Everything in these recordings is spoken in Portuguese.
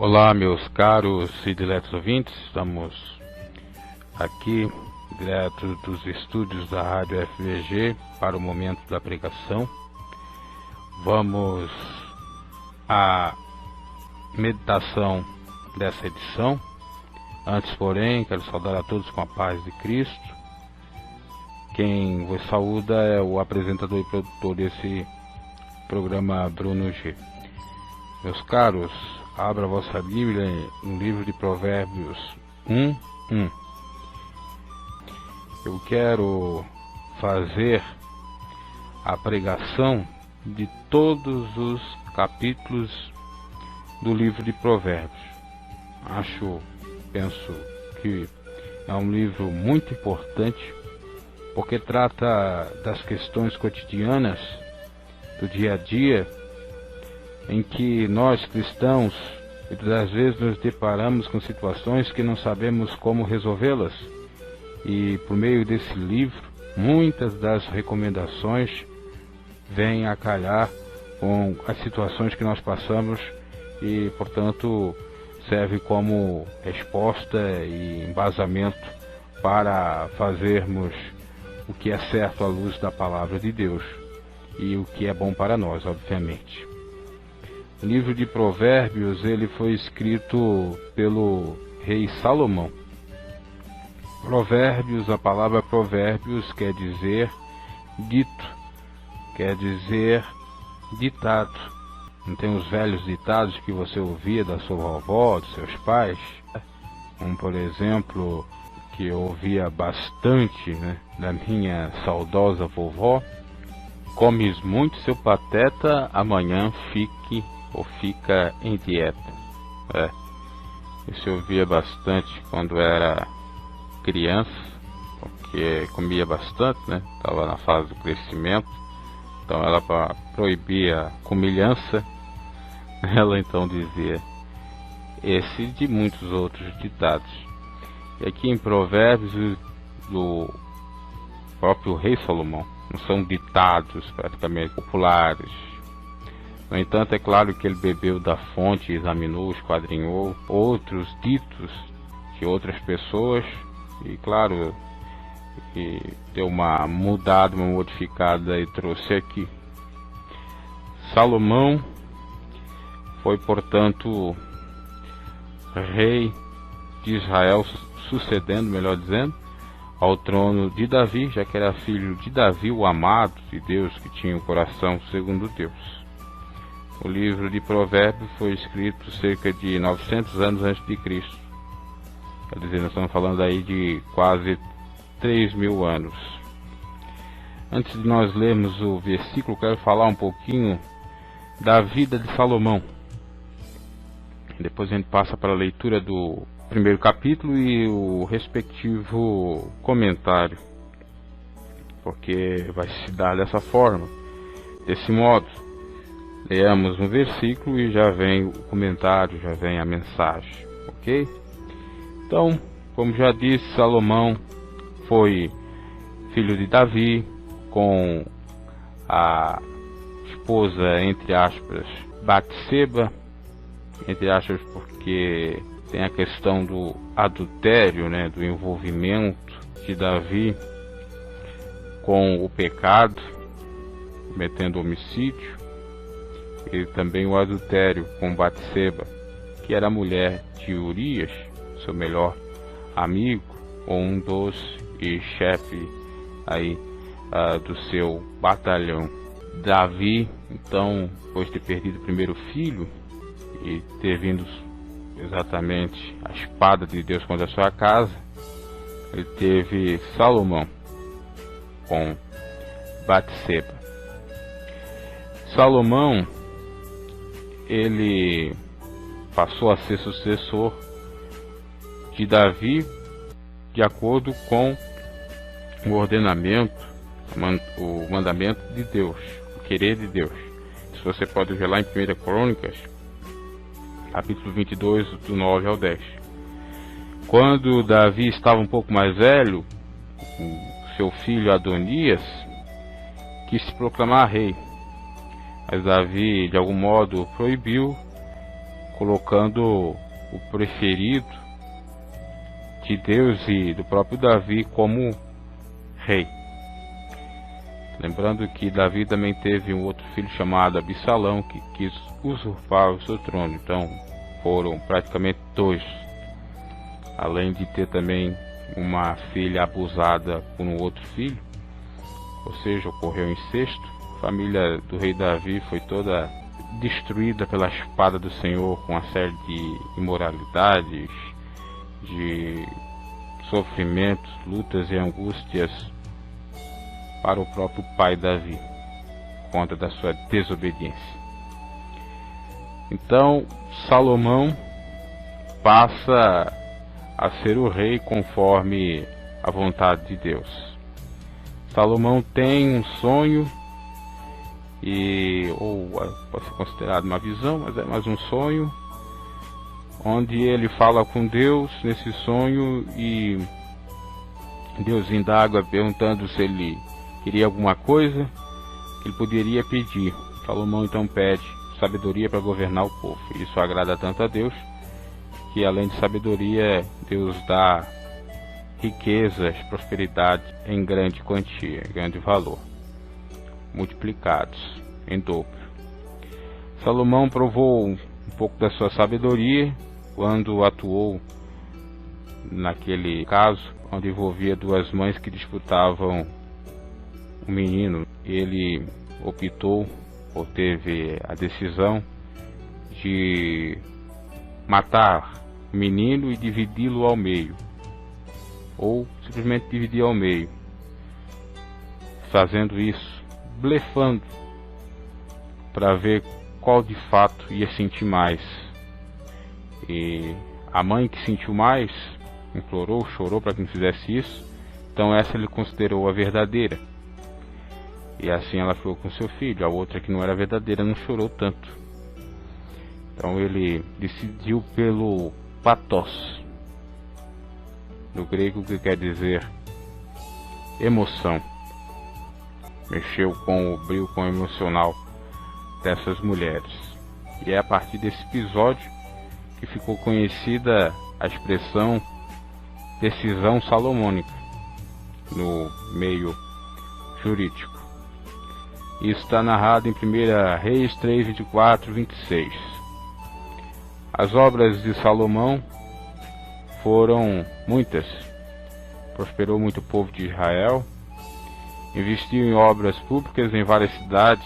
Olá, meus caros e diletos ouvintes, estamos aqui direto dos estúdios da Rádio FVG para o momento da pregação. Vamos à meditação dessa edição. Antes, porém, quero saudar a todos com a paz de Cristo. Quem vos saúda é o apresentador e produtor desse programa, Bruno G. Meus caros, abra a vossa Bíblia no livro de Provérbios 1:1. Eu quero fazer a pregação de todos os capítulos do livro de Provérbios. Penso que é um livro muito importante, porque trata das questões cotidianas do dia a dia, em que nós cristãos muitas vezes nos deparamos com situações que não sabemos como resolvê-las, e por meio desse livro muitas das recomendações vêm a calhar com as situações que nós passamos e, portanto, serve como resposta e embasamento para fazermos o que é certo à luz da palavra de Deus e o que é bom para nós, obviamente. O livro de Provérbios, ele foi escrito pelo rei Salomão. Provérbios, a palavra provérbios quer dizer dito, quer dizer ditado. Não tem os velhos ditados que você ouvia da sua vovó, dos seus pais? Como, por exemplo, que eu ouvia bastante, da minha saudosa vovó: comes muito, seu pateta, amanhã fica em dieta. Isso eu ouvia bastante quando era criança, porque comia bastante, estava na fase do crescimento, então ela, para proibir a comilhança, ela então dizia esse de muitos outros ditados. E aqui em Provérbios do próprio rei Salomão, não são ditados praticamente populares. No entanto, é claro que ele bebeu da fonte, examinou, esquadrinhou outros ditos de outras pessoas e, claro, e deu uma mudada, uma modificada e trouxe aqui. Salomão foi, portanto, rei de Israel, sucedendo, melhor dizendo, ao trono de Davi, já que era filho de Davi, o amado de Deus, que tinha o coração segundo Deus. O livro de Provérbios foi escrito cerca de 900 anos antes de Cristo. Quer dizer, nós estamos falando aí de quase 3.000 anos. Antes de nós lermos o versículo, quero falar um pouquinho da vida de Salomão. Depois a gente passa para a leitura do primeiro capítulo e o respectivo comentário, porque vai se dar dessa forma, desse modo. Leamos um versículo e já vem o comentário, já vem a mensagem, ok? Então, como já disse, Salomão foi filho de Davi, com a esposa, entre aspas, Batseba, entre aspas, porque tem a questão do adultério, do envolvimento de Davi com o pecado, cometendo homicídio, e também o adultério com Batseba, que era a mulher de Urias, seu melhor amigo, ou um dos chefes aí do seu batalhão. Davi, então, depois de ter perdido o primeiro filho e ter vindo exatamente a espada de Deus contra a sua casa, ele teve Salomão com Batseba. Salomão, ele passou a ser sucessor de Davi de acordo com o ordenamento, o mandamento de Deus, o querer de Deus. Isso você pode ver lá em 1 Crônicas, capítulo 22, do 9 ao 10. Quando Davi estava um pouco mais velho, o seu filho Adonias quis se proclamar rei, mas Davi de algum modo proibiu colocando o preferido de Deus e do próprio Davi como rei. Lembrando que Davi também teve um outro filho chamado Absalão, que quis usurpar o seu trono. Então foram praticamente dois, além de ter também uma filha abusada por um outro filho, ou seja, ocorreu incesto. A família do rei Davi foi toda destruída pela espada do Senhor, com uma série de imoralidades, de sofrimentos, lutas e angústias para o próprio pai Davi, por conta da sua desobediência. Então Salomão passa a ser o rei conforme a vontade de Deus. Salomão tem um sonho, ou pode ser considerado uma visão, mas é mais um sonho, onde ele fala com Deus nesse sonho e Deus indaga perguntando se ele queria alguma coisa que ele poderia pedir. Salomão então pede sabedoria para governar o povo. Isso agrada tanto a Deus que, além de sabedoria, Deus dá riquezas, prosperidade em grande quantia, em grande valor, multiplicados em dobro. Salomão provou um pouco da sua sabedoria quando atuou naquele caso onde envolvia duas mães que disputavam um menino. Ele optou, ou teve a decisão de matar o menino e dividi-lo ao meio, ou simplesmente dividir ao meio, fazendo isso, blefando, para ver qual de fato ia sentir mais. E a mãe que sentiu mais implorou, chorou para que não fizesse isso, então essa ele considerou a verdadeira, e assim ela ficou com seu filho. A outra, que não era verdadeira, não chorou tanto. Então ele decidiu pelo pathos, no grego, que quer dizer emoção. Mexeu com o brilho, com o emocional dessas mulheres. E é a partir desse episódio que ficou conhecida a expressão decisão salomônica no meio jurídico. Isso está narrado em 1 Reis 3, 24, 26. As obras de Salomão foram muitas. Prosperou muito o povo de Israel, investiu em obras públicas em várias cidades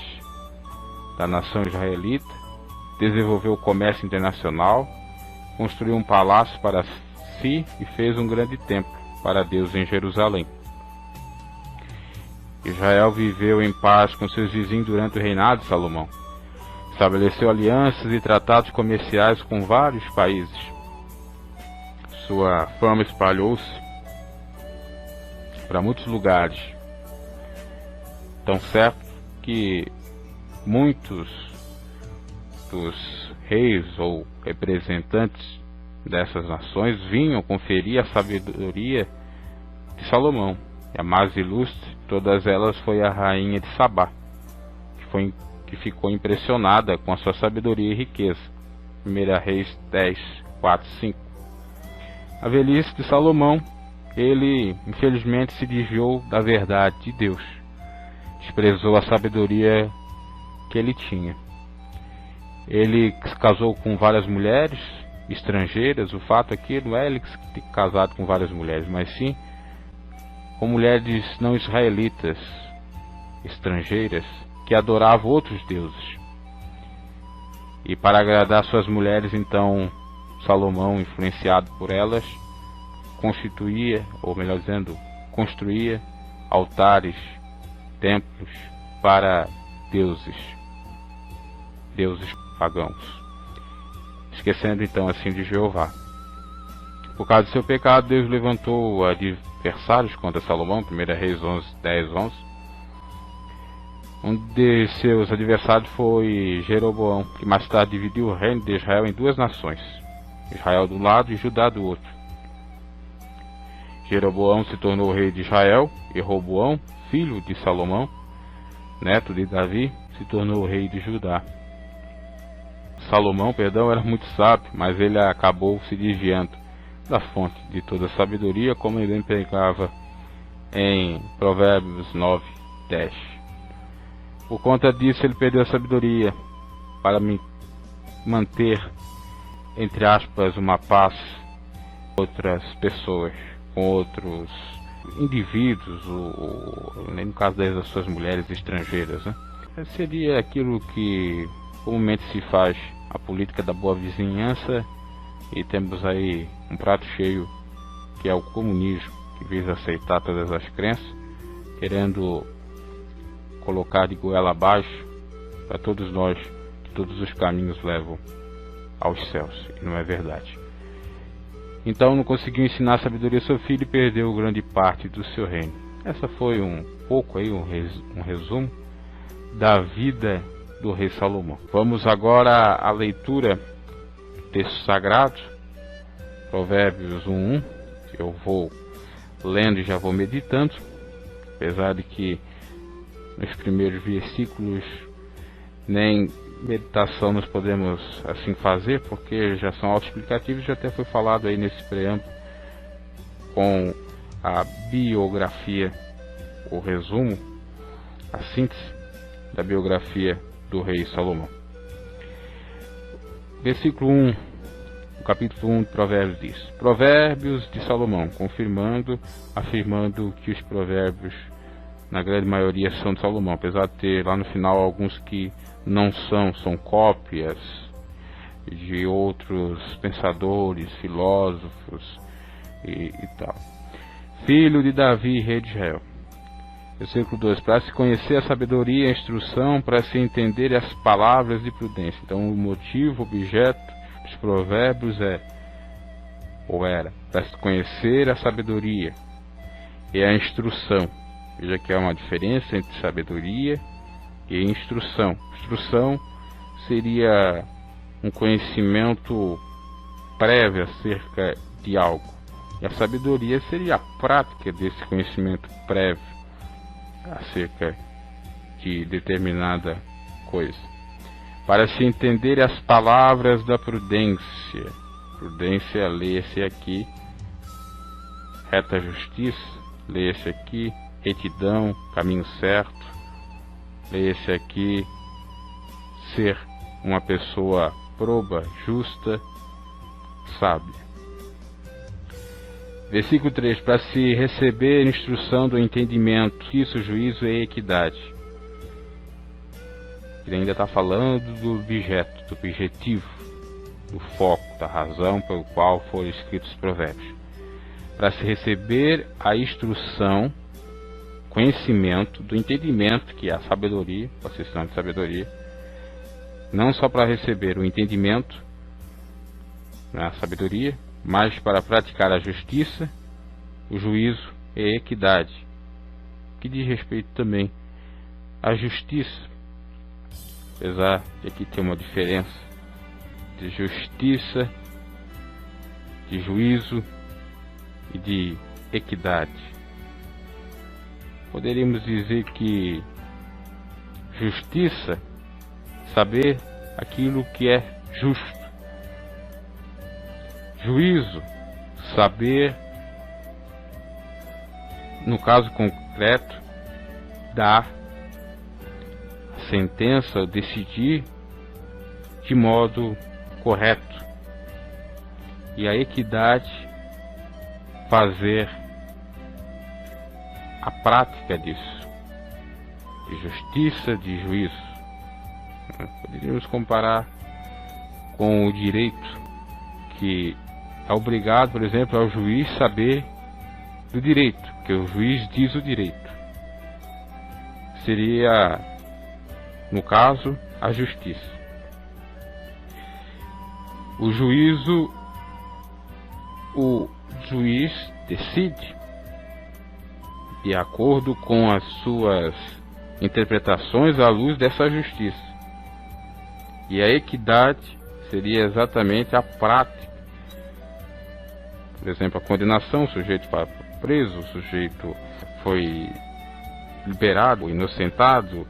da nação israelita, desenvolveu o comércio internacional, construiu um palácio para si e fez um grande templo para Deus em Jerusalém. Israel viveu em paz com seus vizinhos durante o reinado de Salomão. Estabeleceu alianças e tratados comerciais com vários países. Sua fama espalhou-se para muitos lugares, tão certo que muitos dos reis ou representantes dessas nações vinham conferir a sabedoria de Salomão. E a mais ilustre de todas elas foi a rainha de Sabá, que ficou impressionada com a sua sabedoria e riqueza. 1 Reis 10, 4, 5. A velhice de Salomão, ele infelizmente se desviou da verdade de Deus, desprezou a sabedoria que ele tinha. Ele se casou com várias mulheres estrangeiras. O fato é que não é ele que se tem casado com várias mulheres, mas sim com mulheres não israelitas, estrangeiras, que adoravam outros deuses. E para agradar suas mulheres, então, Salomão, influenciado por elas, constituía, ou melhor dizendo, construía altares, templos para deuses pagãos, esquecendo então assim de Jeová. Por causa do seu pecado, Deus levantou adversários contra Salomão. 1 Reis 11, 10, 11. Um de seus adversários foi Jeroboão, que mais tarde dividiu o reino de Israel em duas nações, Israel de um lado e Judá do outro. Jeroboão se tornou rei de Israel, e Roboão, filho de Salomão, neto de Davi, se tornou rei de Judá. Salomão, perdão, era muito sábio, mas ele acabou se desviando da fonte de toda a sabedoria, como ele empregava em Provérbios 9, 10. Por conta disso, ele perdeu a sabedoria para manter, entre aspas, uma paz com outras pessoas, com outros indivíduos, ou no caso das suas mulheres estrangeiras, né? Seria aquilo que comumente se faz, a política da boa vizinhança, e temos aí um prato cheio que é o comunismo, que visa aceitar todas as crenças, querendo colocar de goela abaixo para todos nós que todos os caminhos levam aos céus, e não é verdade. Então não conseguiu ensinar a sabedoria ao seu filho e perdeu grande parte do seu reino. Essa foi um pouco aí um resumo da vida do rei Salomão. Vamos agora à leitura do texto sagrado, Provérbios 1:1. Eu vou lendo e já vou meditando, apesar de que nos primeiros versículos nem meditação nós podemos assim fazer, porque já são autoexplicativos, já até foi falado aí nesse preâmbulo com a biografia, o resumo, a síntese da biografia do rei Salomão. Versículo 1, o capítulo 1 de Provérbios diz: Provérbios de Salomão, afirmando que os provérbios na grande maioria são de Salomão, apesar de ter lá no final alguns que não são cópias de outros pensadores, filósofos e tal. Filho de Davi, rei de Israel. Versículo 2: para se conhecer a sabedoria e a instrução, para se entender as palavras de prudência. Então o motivo, o objeto dos provérbios era para se conhecer a sabedoria e a instrução. Veja que há uma diferença entre sabedoria e instrução. Instrução seria um conhecimento prévio acerca de algo, e a sabedoria seria a prática desse conhecimento prévio acerca de determinada coisa. Para se entender as palavras da prudência. Prudência, leia-se aqui reta justiça, leia-se aqui retidão, caminho certo, leia-se aqui ser uma pessoa proba, justa, sábia. Versículo 3: para se receber instrução do entendimento, isso, juízo e equidade. Ele ainda está falando do objeto, do objetivo, do foco, da razão pelo qual foram escritos os provérbios. Para se receber a instrução, conhecimento do entendimento, que é a sabedoria, a questão de sabedoria, não só para receber o entendimento, a sabedoria, mas para praticar a justiça, o juízo e a equidade, que diz respeito também à justiça, apesar de aqui ter uma diferença de justiça, de juízo e de equidade. Poderíamos dizer que justiça, saber aquilo que é justo. Juízo, saber, no caso concreto, dar a sentença, decidir de modo correto. E a equidade, fazer a prática disso, de justiça, de juízo. Poderíamos comparar com o direito, que é obrigado, por exemplo, ao juiz saber do direito, porque o juiz diz o direito. Seria, no caso, a justiça. O juízo, o juiz decide de acordo com as suas interpretações à luz dessa justiça. E a equidade seria exatamente a prática. Por exemplo, a condenação, o sujeito foi preso, o sujeito foi liberado, inocentado,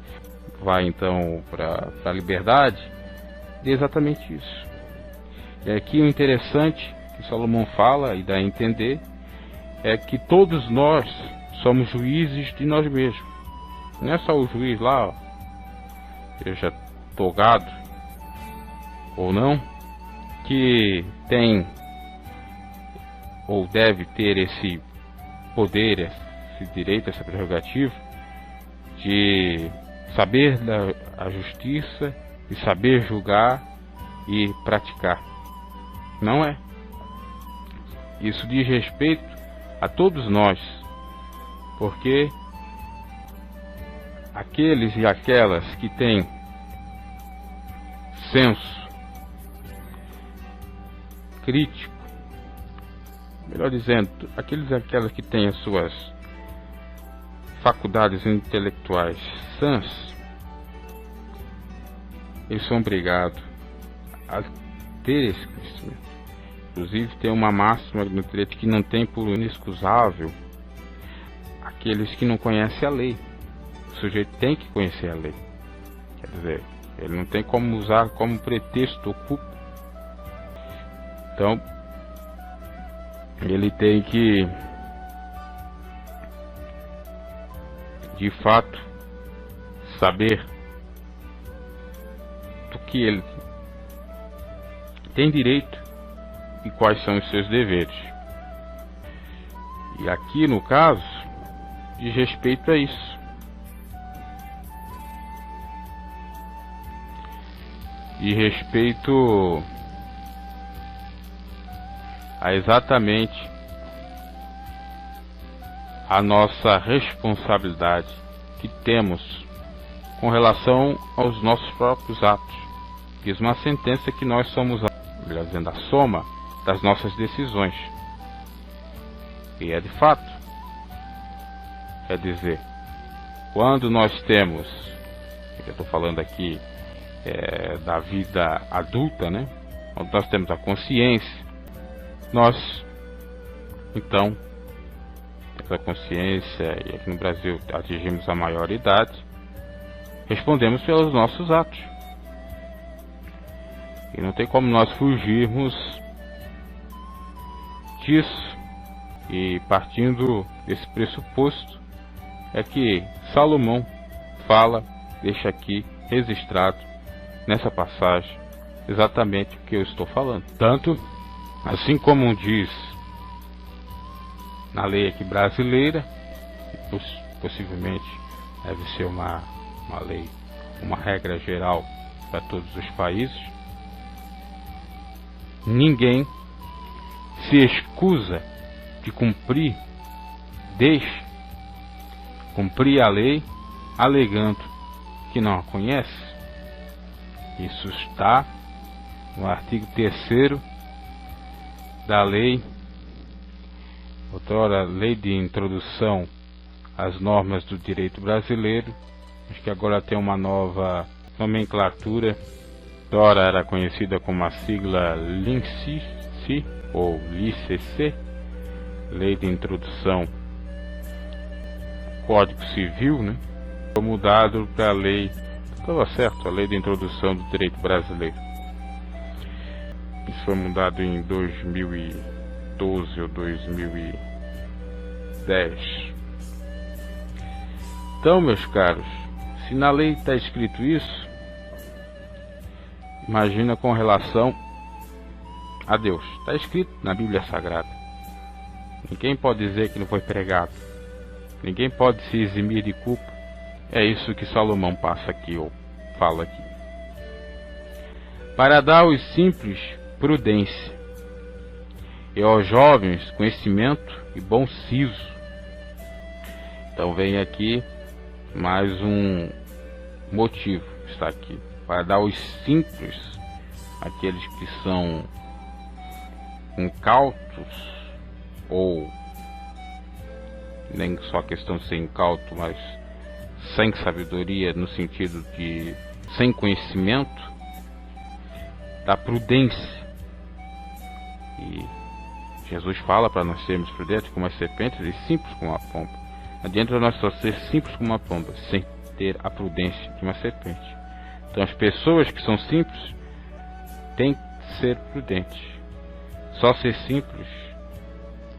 vai então para a liberdade. de exatamente isso. E aqui o interessante que Salomão fala e dá a entender é que todos nós somos juízes de nós mesmos. Não é só o juiz lá, ó, seja togado ou não, que tem ou deve ter esse poder, esse direito, essa prerrogativa de saber a justiça, de saber julgar e praticar. Não é. Isso diz respeito a todos nós, porque aqueles e aquelas que têm senso crítico, melhor dizendo, aqueles e aquelas que têm as suas faculdades intelectuais sãs, eles são obrigados a ter esse conhecimento. Inclusive tem uma máxima no direito que não tem por inexcusável aqueles que não conhecem a lei. O sujeito tem que conhecer a lei. Quer dizer, ele não tem como usar como pretexto ou culpa. Então, ele tem que, de fato, saber do que ele tem direito e quais são os seus deveres. E aqui, no caso, diz respeito a isso. De respeito a exatamente a nossa responsabilidade que temos com relação aos nossos próprios atos. Diz uma sentença que nós somos a soma das nossas decisões. E é de fato. Quer dizer, quando nós temos, eu estou falando aqui da vida adulta, né? Quando nós temos a consciência, nós, então, essa consciência, e aqui no Brasil atingimos a maioridade, respondemos pelos nossos atos. E não tem como nós fugirmos disso. E partindo desse pressuposto, é que Salomão fala, deixa aqui registrado nessa passagem exatamente o que eu estou falando. Tanto assim como diz na lei aqui brasileira, possivelmente deve ser uma lei, uma regra geral para todos os países, ninguém se escusa de cumprir, deixe cumprir a lei alegando que não a conhece. Isso está no artigo 3º da lei, outrora lei de introdução às normas do direito brasileiro, acho que agora tem uma nova nomenclatura, outrora era conhecida como a sigla LINCC ou LICC, lei de introdução Código Civil, né? Foi mudado para a lei, estava certo, a lei de introdução do direito brasileiro. Isso foi mudado em 2012 ou 2010. Então, meus caros, se na lei está escrito isso, imagina com relação a Deus. Está escrito na Bíblia Sagrada. Ninguém pode dizer que não foi pregado. Ninguém pode se eximir de culpa. É isso que Salomão passa aqui, ou fala aqui. Para dar aos simples prudência, e aos jovens conhecimento e bom siso. Então vem aqui mais um motivo, está aqui. Para dar aos simples, aqueles que são incautos, ou nem só a questão de ser incauto, mas sem sabedoria, no sentido de sem conhecimento, da prudência. E Jesus fala para nós sermos prudentes como as serpentes e simples como a pomba. Não adianta nós só ser simples como uma pomba, sem ter a prudência de uma serpente. Então as pessoas que são simples tem que ser prudente. Só ser simples,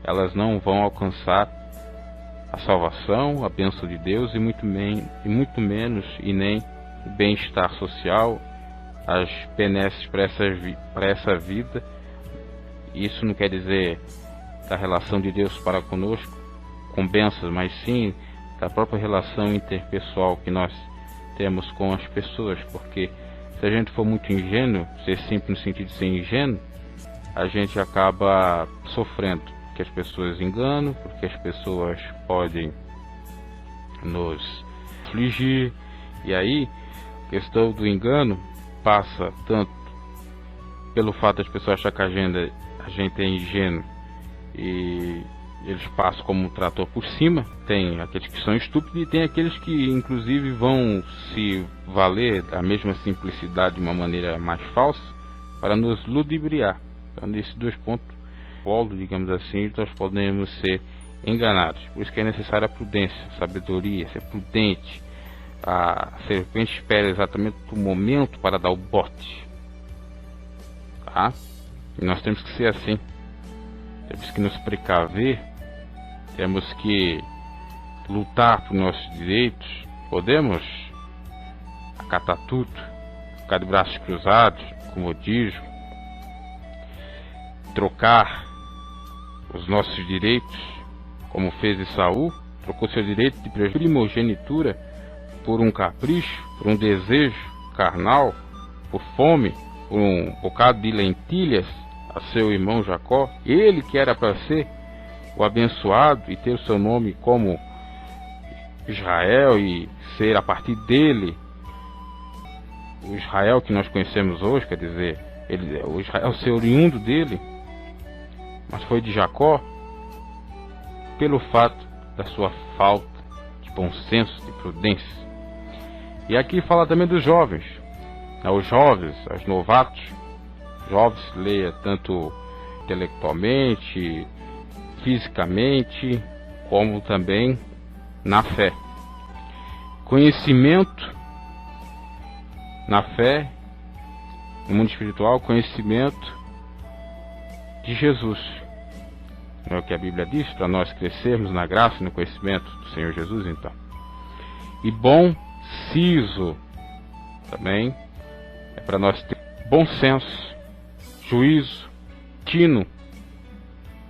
elas não vão alcançar a salvação, a bênção de Deus e muito menos e nem o bem-estar social, as benesses para essa vida. Isso não quer dizer da relação de Deus para conosco com bênçãos, mas sim da própria relação interpessoal que nós temos com as pessoas, porque se a gente for muito ingênuo, ser simples no sentido de ser ingênuo, a gente acaba sofrendo, porque as pessoas enganam, porque as pessoas podem nos afligir, e aí a questão do engano passa tanto pelo fato das pessoas acharem que a gente é ingênuo e eles passam como um trator por cima. Tem aqueles que são estúpidos e tem aqueles que inclusive vão se valer da mesma simplicidade de uma maneira mais falsa para nos ludibriar. Então, nesses dois pontos, digamos assim, nós podemos ser enganados. Por isso que é necessária a prudência, a sabedoria, ser prudente. A serpente espera exatamente o momento para dar o bote, tá? E nós temos que ser assim. Temos que nos precaver, temos que lutar por nossos direitos. Podemos acatar tudo, ficar de braços cruzados, comodismo, trocar os nossos direitos, como fez Esaú, trocou seu direito de primogenitura por um capricho, por um desejo carnal, por fome, por um bocado de lentilhas a seu irmão Jacó. Ele que era para ser o abençoado e ter o seu nome como Israel e ser a partir dele o Israel que nós conhecemos hoje, quer dizer, o Israel ser oriundo dele, mas foi de Jacó pelo fato da sua falta de bom senso, de prudência. E aqui fala também dos jovens, os jovens, os novatos. Jovens, leia tanto intelectualmente, fisicamente, como também na fé. Conhecimento na fé, no mundo espiritual, conhecimento de Jesus. Não é o que a Bíblia diz, para nós crescermos na graça e no conhecimento do Senhor Jesus, então. E bom siso também é para nós ter bom senso, juízo, tino,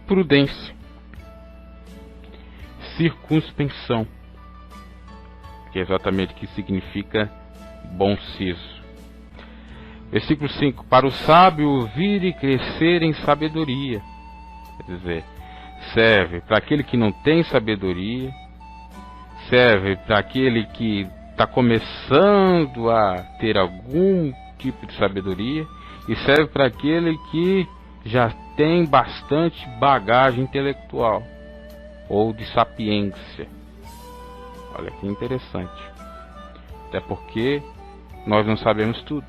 prudência, circunspensão, que é exatamente o que significa bom siso. Versículo 5: para o sábio ouvir e crescer em sabedoria, quer dizer, serve para aquele que não tem sabedoria, serve para aquele que está começando a ter algum tipo de sabedoria, e serve para aquele que já tem bastante bagagem intelectual ou de sapiência. Olha que interessante. Até porque nós não sabemos tudo.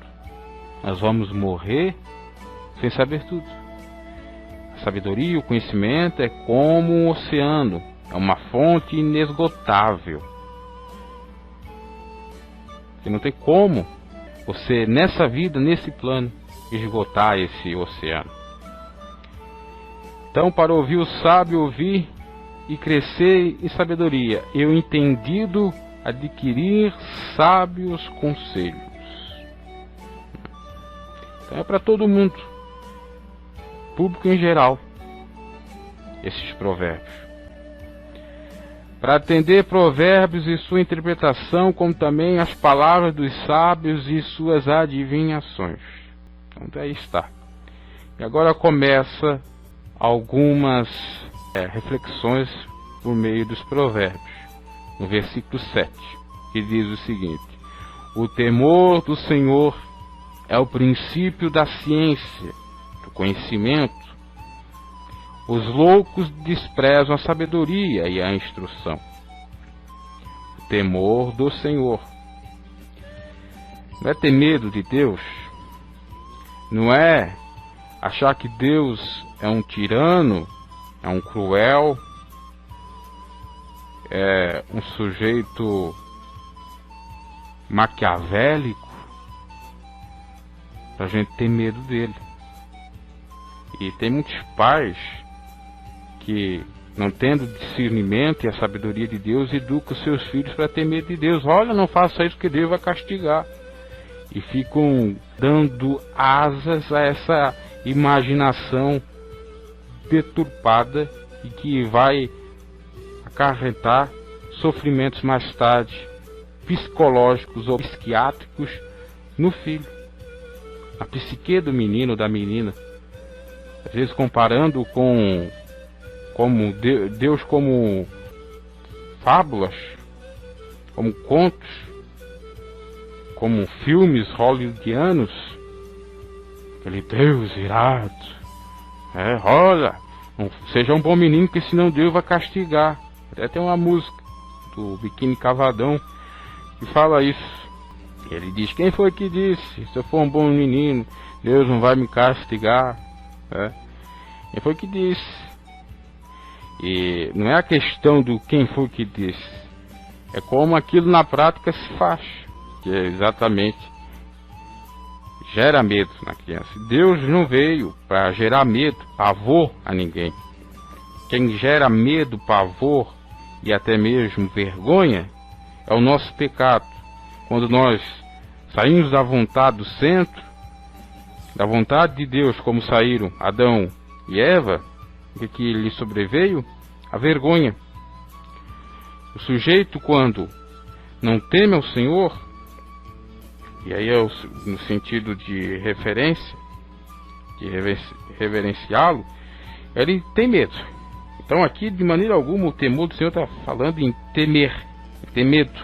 Nós vamos morrer sem saber tudo. A sabedoria, o conhecimento é como um oceano, é uma fonte inesgotável. E não tem como você nessa vida, nesse plano, esgotar esse oceano. Então, para ouvir o sábio, ouvir e crescer em sabedoria, e o entendido adquirir sábios conselhos. Então é para todo mundo, público em geral, esses provérbios. Para atender provérbios e sua interpretação, como também as palavras dos sábios e suas adivinhações. Então daí está. E agora começa algumas reflexões por meio dos provérbios. No versículo 7, que diz o seguinte: o temor do Senhor é o princípio da ciência, do conhecimento. Os loucos desprezam a sabedoria e a instrução. O temor do Senhor não é ter medo de Deus, não é achar que Deus é um tirano, é um cruel, é um sujeito maquiavélico. pra gente ter medo dele. E tem muitos pais que, não tendo discernimento e a sabedoria de Deus, educam seus filhos para ter medo de Deus. Olha, não faça isso que Deus vai castigar. E ficam dando asas a essa imaginação deturpada e que vai acarretar sofrimentos mais tarde, psicológicos ou psiquiátricos, no filho, na psique do menino ou da menina. Às vezes comparando com Deus como fábulas, como contos, como filmes hollywoodianos, aquele Deus irado. Olha, seja um bom menino, que senão Deus vai castigar. Até tem uma música do Biquíni Cavadão que fala isso. Ele diz: quem foi que disse, se eu for um bom menino, Deus não vai me castigar? Quem foi que disse? E não é a questão do quem foi que disse, é como aquilo na prática se faz, que é exatamente gera medo na criança. Deus não veio para gerar medo, pavor a ninguém. Quem gera medo, pavor e até mesmo vergonha é o nosso pecado. Quando nós saímos da vontade do centro, da vontade de Deus, como saíram Adão e Eva, o que lhe sobreveio? A vergonha. O sujeito, quando não teme ao Senhor, e aí é no sentido de referência, de reverenciá-lo, ele tem medo. Então aqui, de maneira alguma, o temor do Senhor está falando em temer, ter medo,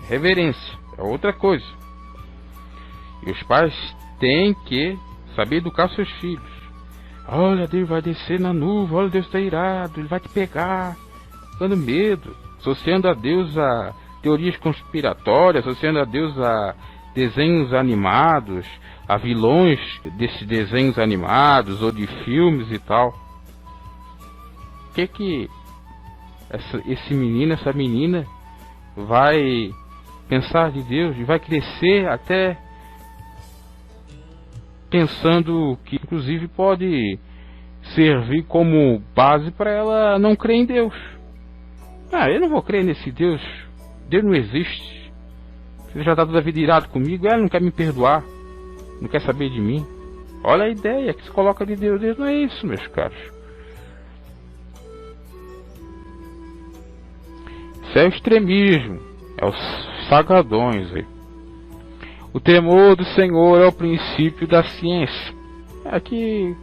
reverência, é outra coisa. E os pais têm que saber educar seus filhos. Olha, Deus vai descer na nuvem, olha, Deus está irado, Ele vai te pegar, dando medo, associando a Deus a teorias conspiratórias, associando a Deus a desenhos animados, a vilões desses desenhos animados ou de filmes e tal. O que esse menino, essa menina vai pensar de Deus e vai crescer até pensando que inclusive pode servir como base para ela não crer em Deus. Eu não vou crer nesse Deus, Deus não existe, Ele já está toda a vida irado comigo, Ele não quer me perdoar, não quer saber de mim. Olha a ideia que se coloca de Deus. Deus não é isso, meus caros. Isso é o extremismo, é os sagadões aí. O temor do Senhor é o princípio da ciência. Aqui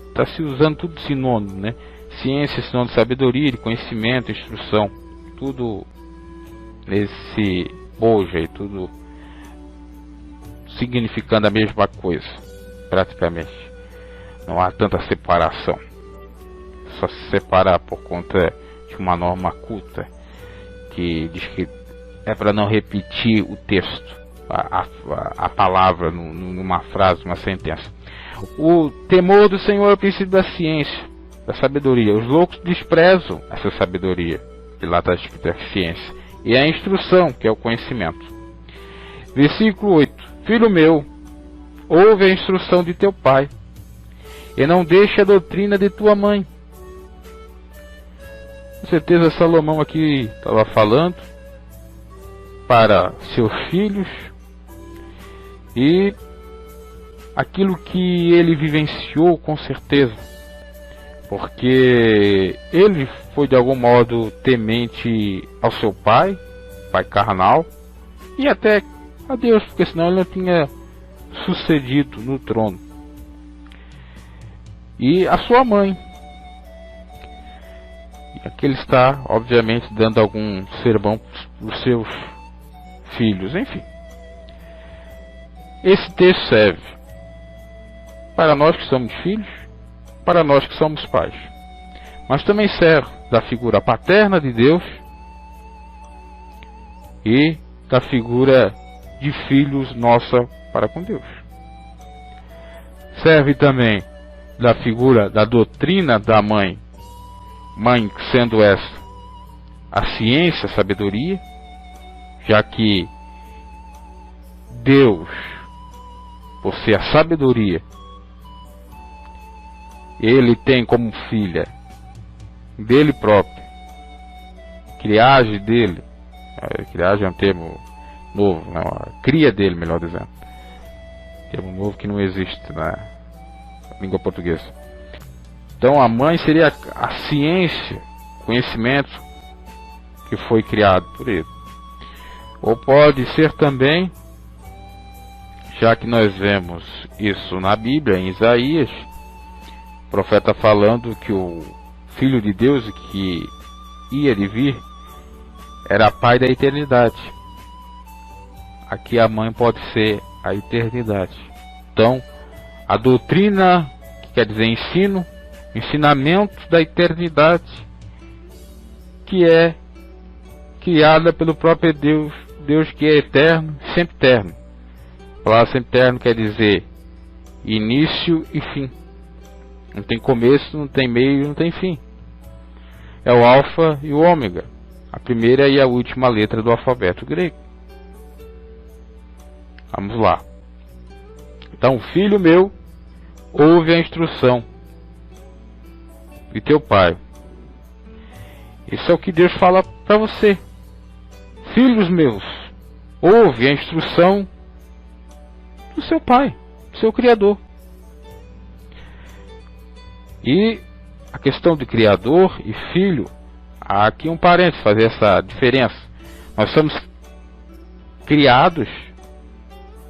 está se usando tudo sinônimo, né? Ciência é sinônimo de sabedoria, de conhecimento, instrução. Tudo nesse bojo aí, tudo significando a mesma coisa, praticamente. Não há tanta separação. Só se separar por conta de uma norma culta que diz que é para não repetir o texto. A palavra numa frase, numa sentença. O temor do Senhor é o princípio da ciência, da sabedoria. Os loucos desprezam essa sabedoria, que lá está escrito a ciência, e a instrução, que é o conhecimento. Versículo 8: Filho meu, ouve a instrução de teu pai, e não deixe a doutrina de tua mãe. Com certeza Salomão aqui estava falando para seus filhos, e aquilo que ele vivenciou, com certeza, porque ele foi de algum modo temente ao seu pai carnal, e até a Deus, porque senão ele não tinha sucedido no trono, e a sua mãe. E aqui ele está, obviamente, dando algum sermão para os seus filhos, enfim. Esse texto serve para nós que somos filhos, para nós que somos pais, mas também serve da figura paterna de Deus e da figura de filhos nossa para com Deus. Serve também da figura da doutrina da mãe, sendo essa a ciência, a sabedoria, já que Deus por ser a sabedoria, ele tem como filha dele próprio, criagem dele, criagem é um termo novo, não, a cria dele, melhor dizendo, termo novo que não existe na língua portuguesa. Então a mãe seria a ciência, conhecimento que foi criado por ele. Ou pode ser também, já que nós vemos isso na Bíblia, em Isaías, o profeta falando que o Filho de Deus que ia de vir era pai da eternidade. Aqui a mãe pode ser a eternidade. Então, a doutrina, que quer dizer ensino, ensinamento da eternidade, que é criada pelo próprio Deus, Deus que é eterno, sempre eterno. A palavra sempre eterno quer dizer início e fim. Não tem começo, não tem meio, não tem fim. É o alfa e o ômega, a primeira e a última letra do alfabeto grego. Vamos lá. Então, filho meu, ouve a instrução de teu pai. Isso é o que Deus fala para você. Filhos meus, ouve a instrução do seu pai, do seu Criador. E a questão de Criador e Filho, há aqui um parênteses, fazer essa diferença. Nós somos criados,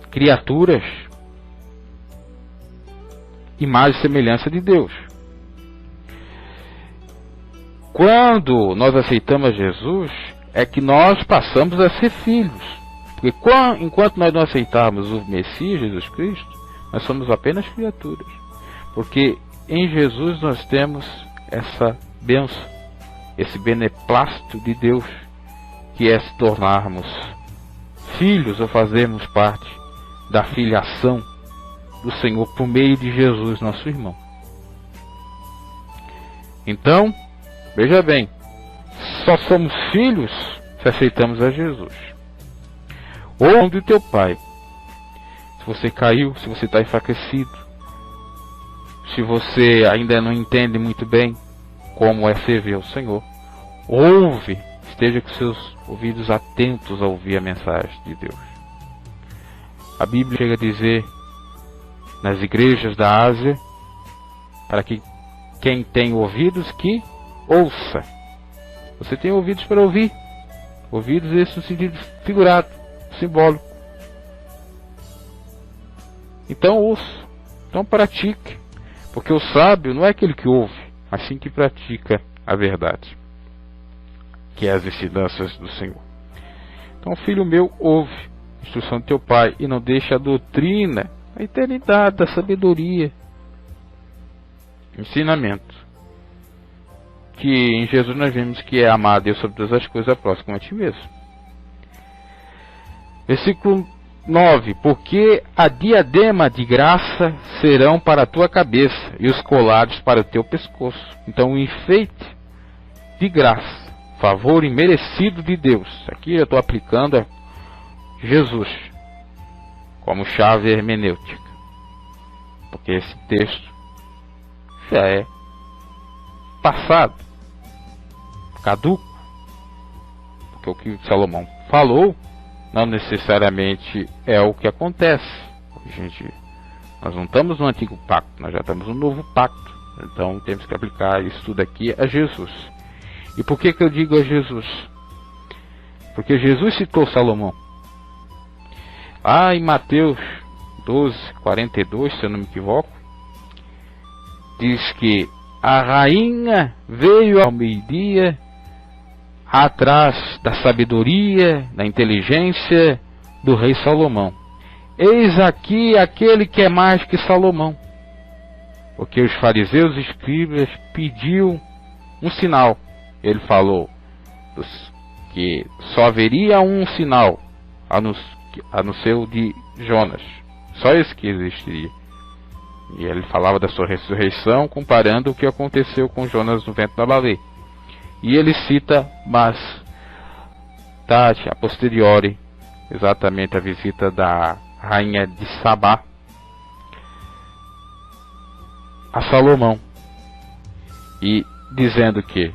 criaturas, imagem e semelhança de Deus. Quando nós aceitamos Jesus, é que nós passamos a ser filhos. Porque enquanto nós não aceitarmos o Messias, Jesus Cristo, nós somos apenas criaturas. Porque em Jesus nós temos essa bênção, esse beneplácito de Deus, que é se tornarmos filhos ou fazermos parte da filiação do Senhor por meio de Jesus, nosso irmão. Então, veja bem, só somos filhos se aceitamos a Jesus. Ou do teu pai. Se você caiu, se você está enfraquecido, se você ainda não entende muito bem como é servir ao Senhor, ouve, esteja com seus ouvidos atentos a ouvir a mensagem de Deus. A Bíblia chega a dizer nas igrejas da Ásia, para que quem tem ouvidos que ouça. Você tem ouvidos para ouvir. Ouvidos esse no sentido figurado, simbólico. Então ouça, então pratique. Porque o sábio não é aquele que ouve, mas sim que pratica a verdade, que é as ensinanças do Senhor. Então, filho meu, ouve a instrução de teu pai e não deixe a doutrina, a eternidade, a sabedoria, ensinamento, que em Jesus nós vemos que é amar a Deus sobre todas as coisas, próximo a ti mesmo. Versículo 9. Porque a diadema de graça serão para a tua cabeça e os colares para o teu pescoço. Então o enfeite de graça, favor imerecido de Deus. Aqui eu estou aplicando a Jesus como chave hermenêutica, porque esse texto já é passado, caduco, porque o que Salomão falou não necessariamente é o que acontece. Nós não estamos no antigo pacto, nós já estamos no novo pacto. Então temos que aplicar isso tudo aqui a Jesus. E por que eu digo a Jesus? Porque Jesus citou Salomão. Lá em Mateus 12:42, se eu não me equivoco, diz que a rainha veio ao meio-dia atrás da sabedoria, da inteligência do rei Salomão. Eis aqui aquele que é mais que Salomão. Porque os fariseus e escribas pediam um sinal. Ele falou que só haveria um sinal, a não ser o de Jonas. Só esse que existiria. E ele falava da sua ressurreição, comparando o que aconteceu com Jonas no vento da baleia. E ele cita, mas a posteriori, exatamente a visita da rainha de Sabá, a Salomão, e dizendo que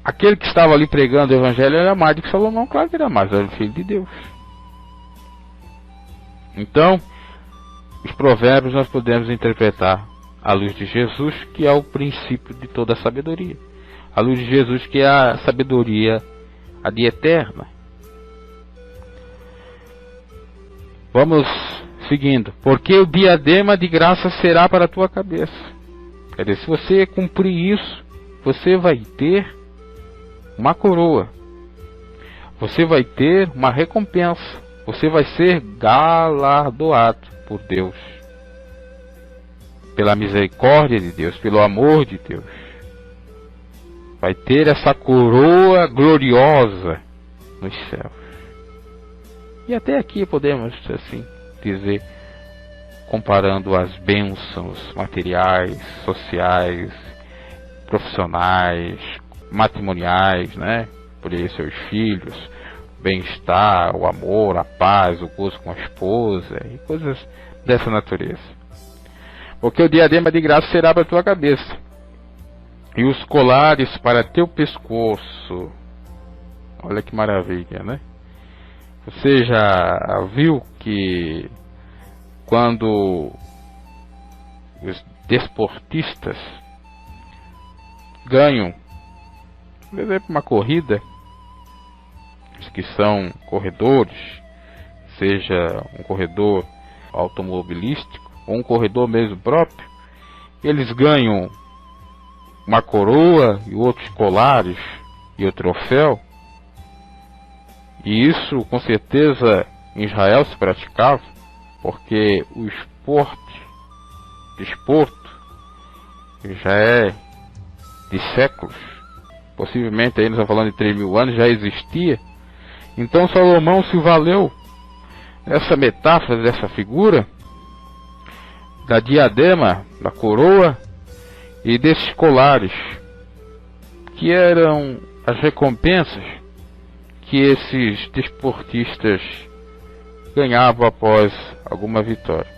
aquele que estava ali pregando o evangelho era mais do que Salomão. Claro que era mais, era o filho de Deus. Então, os provérbios nós podemos interpretar à luz de Jesus, que é o princípio de toda a sabedoria. À luz de Jesus, que é a sabedoria, a de eterna. Vamos seguindo. Porque o diadema de graça será para a tua cabeça. Quer dizer, se você cumprir isso, você vai ter uma coroa. Você vai ter uma recompensa. Você vai ser galardoado por Deus. Pela misericórdia de Deus, pelo amor de Deus. Vai ter essa coroa gloriosa nos céus. E até aqui podemos assim dizer, comparando as bênçãos materiais, sociais, profissionais, matrimoniais, né? Por aí seus filhos, bem-estar, o amor, a paz, o gozo com a esposa e coisas dessa natureza. Porque o diadema de graça será para a tua cabeça, e os colares para teu pescoço. Olha que maravilha, né? Você já viu que quando os desportistas ganham, por exemplo, uma corrida, os que são corredores, seja um corredor automobilístico ou um corredor mesmo próprio, eles ganham uma coroa e outros colares e o troféu. E isso com certeza em Israel se praticava, porque o desporto já é de séculos, possivelmente aí nós estamos falando de 3.000 anos, já existia. Então Salomão se valeu dessa metáfora, dessa figura da diadema, da coroa e desses colares, que eram as recompensas que esses desportistas ganhavam após alguma vitória.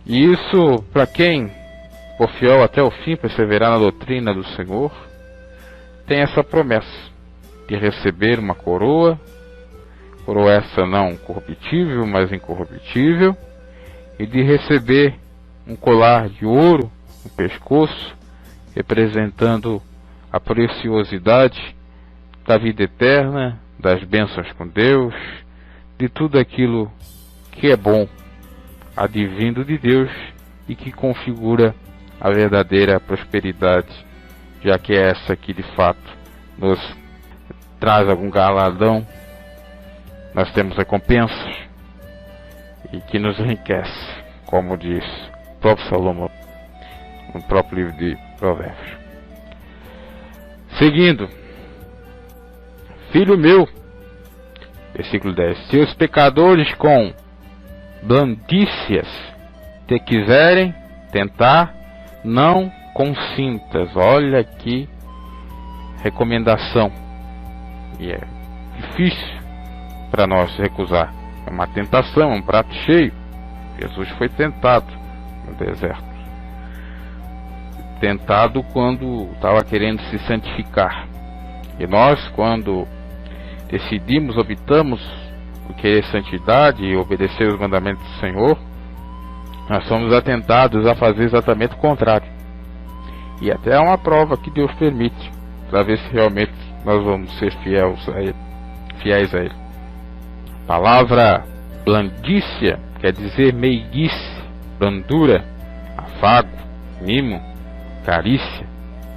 E isso, para quem for fiel até o fim, perseverar na doutrina do Senhor, tem essa promessa de receber uma coroa essa não corruptível, mas incorruptível, e de receber um colar de ouro no pescoço, representando a preciosidade da vida eterna, das bênçãos com Deus, de tudo aquilo que é bom, advindo de Deus e que configura a verdadeira prosperidade, já que é essa que de fato nos traz algum galardão, nós temos recompensas e que nos enriquece, como diz o próprio Salomão no próprio livro de Provérbios. Seguindo, filho meu, versículo 10: se os pecadores com blandícias te quiserem tentar, não consintas. Olha que recomendação, e é difícil para nós recusar. É uma tentação, um prato cheio. Jesus foi tentado no deserto, tentado quando estava querendo se santificar. E nós, quando decidimos, optamos por querer santidade e obedecer os mandamentos do Senhor, nós somos atentados a fazer exatamente o contrário. E até é uma prova que Deus permite, para ver se realmente nós vamos ser fiéis a Ele. A palavra blandícia quer dizer meiguice, brandura, afago, mimo, carícia,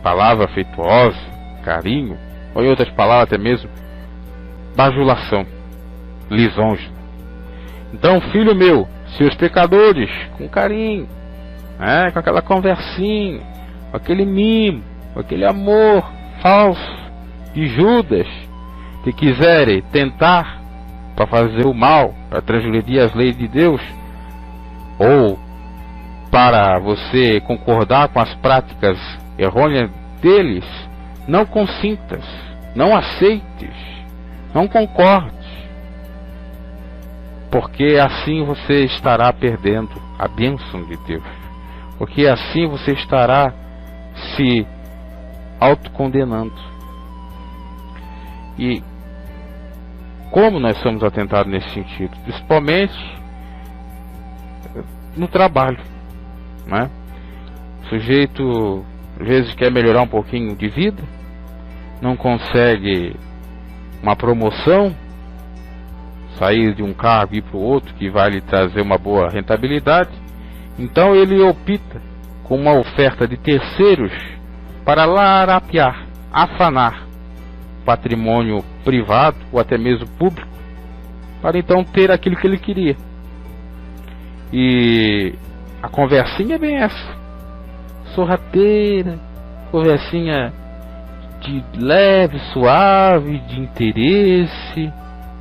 palavra afetuosa, carinho, ou em outras palavras até mesmo bajulação, lisonja. Então, filho meu, se os pecadores com carinho, com aquela conversinha, com aquele mimo, com aquele amor falso de Judas, que quiserem tentar para fazer o mal, para transgredir as leis de Deus, ou para você concordar com as práticas errôneas deles, não consintas, não aceites, não concordes, porque assim você estará perdendo a bênção de Deus, porque assim você estará se autocondenando. E como nós somos atentados nesse sentido, principalmente no trabalho, né? O sujeito às vezes quer melhorar um pouquinho de vida, não consegue uma promoção, sair de um cargo e ir para o outro que vai lhe trazer uma boa rentabilidade, então ele opta com uma oferta de terceiros para larapiar, afanar patrimônio privado ou até mesmo público, para então ter aquilo que ele queria. E a conversinha é bem essa, sorrateira, conversinha de leve, suave, de interesse,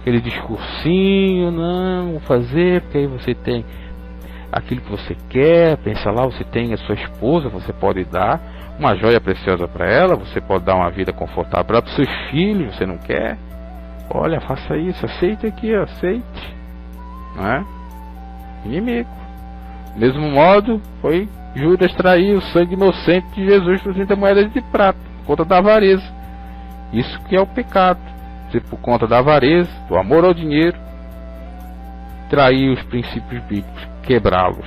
aquele discursinho, não, vou fazer, porque aí você tem aquilo que você quer, pensa lá, você tem a sua esposa, você pode dar uma joia preciosa para ela, você pode dar uma vida confortável para os seus filhos, você não quer? Olha, faça isso, aceite aqui, aceite, não é? Inimigo. Do mesmo modo, foi Judas trair o sangue inocente de Jesus por 30 moedas de prata, por conta da avareza. Isso que é o pecado. Você, por conta da avareza, do amor ao dinheiro, trair os princípios bíblicos, quebrá-los.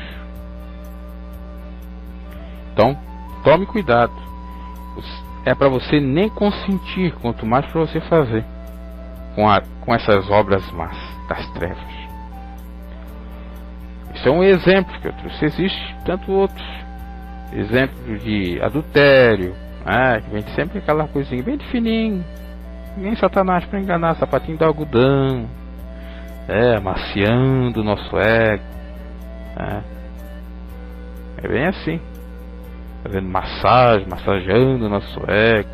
Então, tome cuidado. É para você nem consentir, quanto mais para você fazer com essas obras más das trevas. Isso é um exemplo que eu trouxe. Existe tanto outros exemplos de adultério, né? Que vem sempre aquela coisinha bem de fininho, vem Satanás para enganar, sapatinho de algodão, amaciando o nosso ego, é bem assim, fazendo massageando o nosso ego,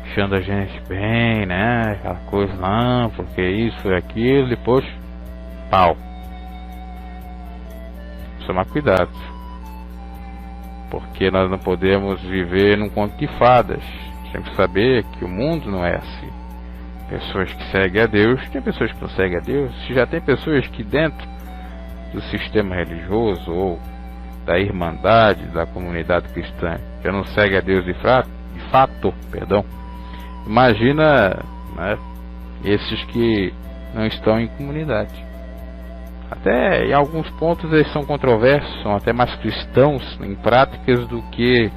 deixando a gente bem, né? Aquela coisa, não, porque isso e aquilo, depois pau. Tomar cuidado, porque nós não podemos viver num conto de fadas. Temos que saber que o mundo não é assim. Pessoas que seguem a Deus, tem pessoas que não seguem a Deus. Se já tem pessoas que dentro do sistema religioso ou da irmandade, da comunidade cristã, já não seguem a Deus de fato, imagina, né, esses que não estão em comunidade. Até em alguns pontos eles são controversos, são até mais cristãos em práticas do que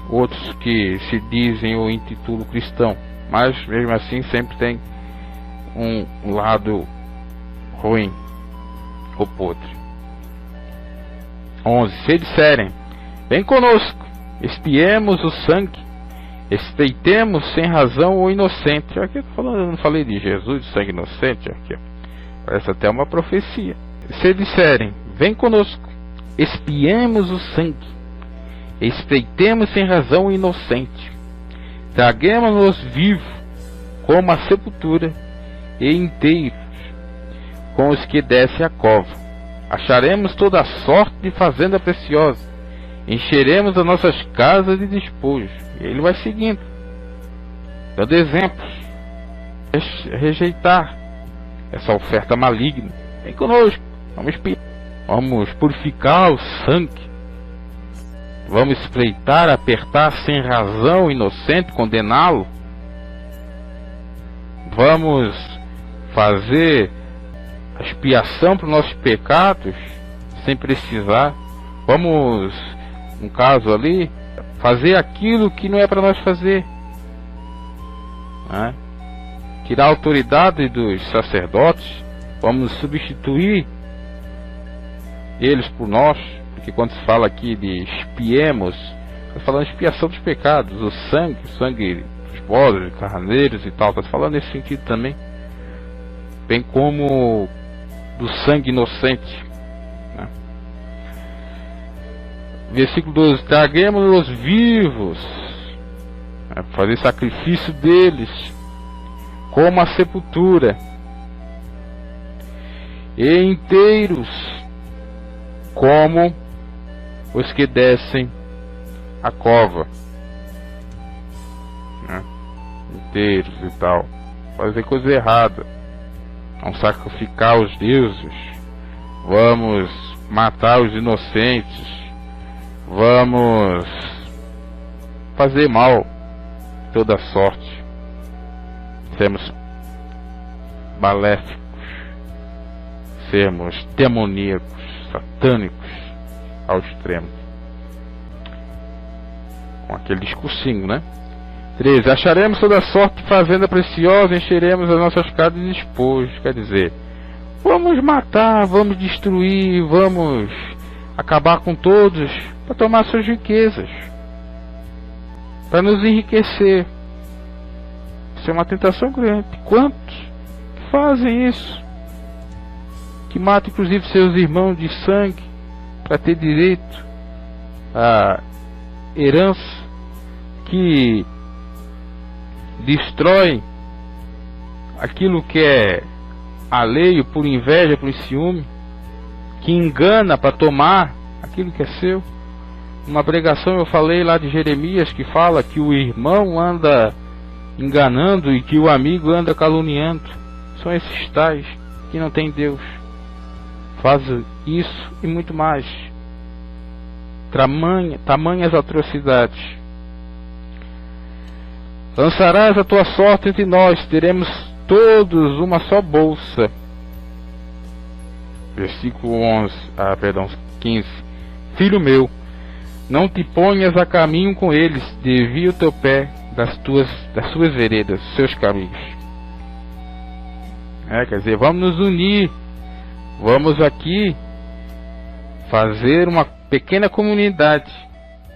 outros que se dizem ou intitulam cristão, mas mesmo assim sempre tem um lado ruim ou podre. 11. Se disserem, vem conosco, espiemos o sangue, espreitemos sem razão o inocente. Aqui eu tô falando, eu não falei de Jesus, de sangue inocente, aqui, parece até uma profecia. Se disserem, vem conosco, espiemos o sangue, espreitemos sem razão o inocente, traguemos-nos vivos como a sepultura e inteiros com os que descem a cova. Acharemos toda a sorte de fazenda preciosa, encheremos as nossas casas de despojos. E ele vai seguindo, dando exemplos. Rejeitar essa oferta maligna. Vem conosco, vamos purificar o sangue, vamos espreitar, apertar sem razão o inocente, condená-lo, vamos fazer a expiação para os nossos pecados sem precisar, vamos, no caso ali, fazer aquilo que não é para nós fazer, né? Tirar a autoridade dos sacerdotes, vamos substituir eles por nós, porque quando se fala aqui de espiemos, está falando de expiação dos pecados, o sangue dos bodes, carneiros e tal, está falando nesse sentido também, bem como do sangue inocente, né? Versículo 12: traguemos-los vivos, fazer sacrifício deles como a sepultura, e inteiros como os que descem a cova, né? Inteiros e tal, fazer coisa errada, vamos sacrificar os deuses, vamos matar os inocentes, vamos fazer mal toda sorte, sermos maléficos, sermos demoníacos, satânicos ao extremo. Com aquele discursinho, né? 13. Acharemos toda sorte de fazenda preciosa, encheremos as nossas casas de despojos. Quer dizer, vamos matar, vamos destruir, vamos acabar com todos para tomar suas riquezas, para nos enriquecer. Isso é uma tentação grande. Quantos que fazem isso? Que matam inclusive seus irmãos de sangue para ter direito à herança, que destrói aquilo que é alheio por inveja, por ciúme, que engana para tomar aquilo que é seu. Uma pregação eu falei lá de Jeremias, que fala que o irmão anda enganando e que o amigo anda caluniando. São esses tais que não tem Deus, fazem isso e muito mais, tamanhas atrocidades. Lançarás a tua sorte entre nós, teremos todos uma só bolsa. Versículo 15. Filho meu, não te ponhas a caminho com eles, desvia o teu pé das suas veredas, dos seus caminhos. Quer dizer, vamos nos unir, vamos aqui fazer uma pequena comunidade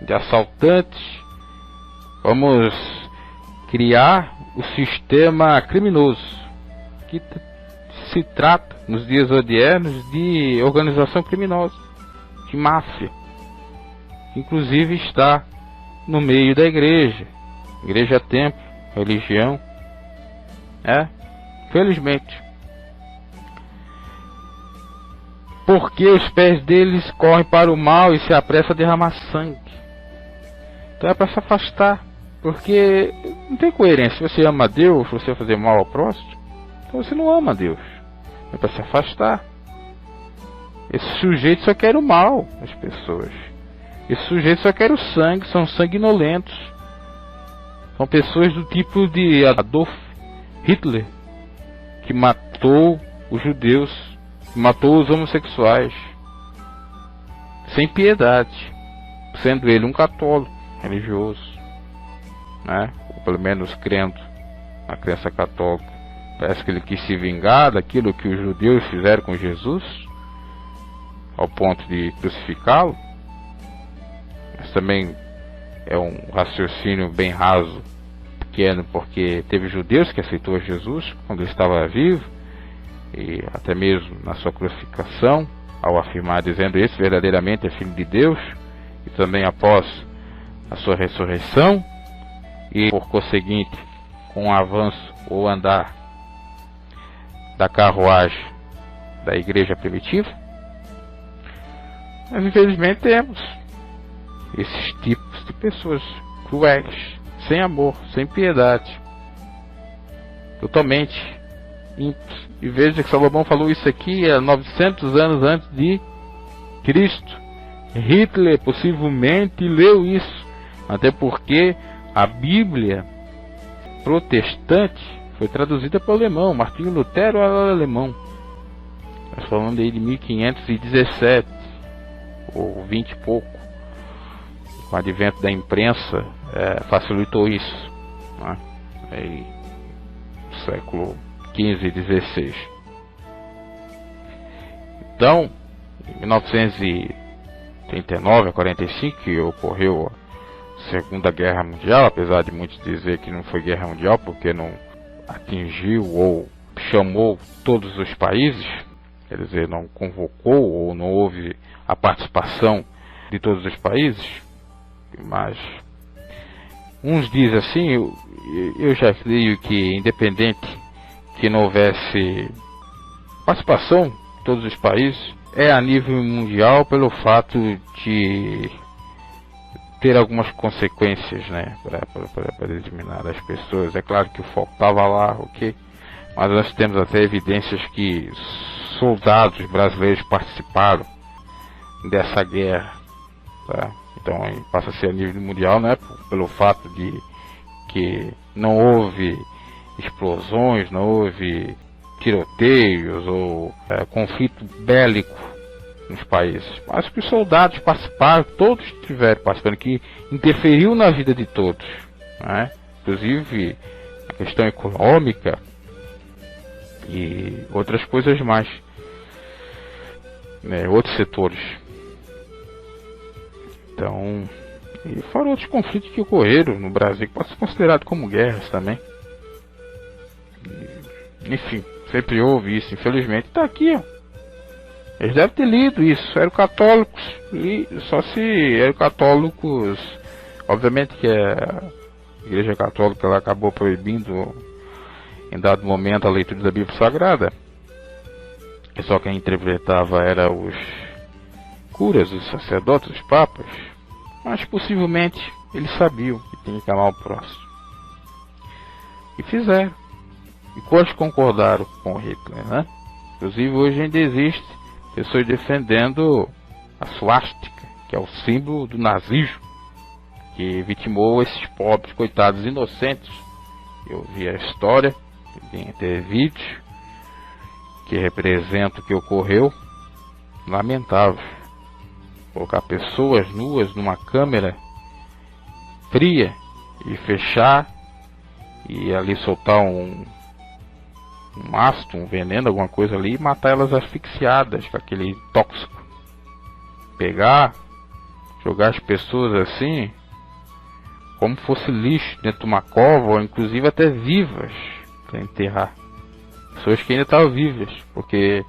de assaltantes, vamos criar o sistema criminoso, que se trata nos dias odiernos de organização criminosa, de máfia, que inclusive está no meio da igreja, templo, religião, felizmente, porque os pés deles correm para o mal e se apressa a derramar sangue. Então é para se afastar, porque não tem coerência. Se você ama a Deus, você vai fazer mal ao próximo, então você não ama a Deus. É para se afastar. Esse sujeito só quer o mal das pessoas. Esse sujeito só quer o sangue, são sanguinolentos. São pessoas do tipo de Adolf Hitler, que matou os judeus, que matou os homossexuais, sem piedade, sendo ele um católico religioso, ou pelo menos crendo na crença católica. Parece que ele quis se vingar daquilo que os judeus fizeram com Jesus, ao ponto de crucificá-lo. Mas também é um raciocínio bem raso, pequeno, porque teve judeus que aceitou Jesus quando ele estava vivo, e até mesmo na sua crucificação, ao afirmar, dizendo: esse verdadeiramente é filho de Deus, e também após a sua ressurreição, e por conseguinte, com o avanço ou andar da carruagem da igreja primitiva. Mas infelizmente temos esses tipos de pessoas cruéis, sem amor, sem piedade, totalmente ímpios. E veja que Salomão falou isso aqui há 900 anos antes de Cristo. Hitler possivelmente leu isso, até porque a Bíblia protestante foi traduzida para o alemão. Martinho Lutero era alemão. Nós falamos aí de 1517 ou 20 e pouco. Com o advento da imprensa, facilitou isso, aí, no século XV e XVI. Então, em 1939 a 45, que ocorreu a Segunda Guerra Mundial, apesar de muitos dizer que não foi guerra mundial porque não atingiu ou chamou todos os países, quer dizer, não convocou ou não houve a participação de todos os países. Mas uns dizem assim, eu já creio que independente que não houvesse participação de todos os países, é a nível mundial pelo fato de ter algumas consequências, para eliminar as pessoas. É claro que o foco estava lá, ok? Mas nós temos até evidências que soldados brasileiros participaram dessa guerra, tá? Então passa a ser a nível mundial, né? Pelo fato de que não houve explosões, não houve tiroteios ou conflito bélico nos países, mas que os soldados participaram, todos estiveram participando, que interferiu na vida de todos, né? Inclusive a questão econômica e outras coisas mais, né? Outros setores. Então, e fora outros conflitos que ocorreram no Brasil, que podem ser considerados como guerras também. Enfim, sempre houve isso, infelizmente. Está aqui, ó. Eles devem ter lido isso. Eram católicos, e só se eram católicos. Obviamente que a Igreja Católica ela acabou proibindo em dado momento a leitura da Bíblia Sagrada. E só quem interpretava era os curas, os sacerdotes, os papas. Mas possivelmente eles sabiam que tinha que amar o próximo. E fizeram. E quantos concordaram com Hitler, né? Inclusive hoje ainda existe pessoas defendendo a swastika, que é o símbolo do nazismo, que vitimou esses pobres, coitados, inocentes. Eu vi a história, tem até vídeo que representa o que ocorreu. Lamentável. Colocar pessoas nuas numa câmera fria e fechar e ali soltar um ácido, um veneno, alguma coisa ali, e matar elas asfixiadas com aquele tóxico. Pegar, jogar as pessoas assim, como fosse lixo dentro de uma cova, ou inclusive até vivas, para enterrar. Pessoas que ainda estavam vivas, porque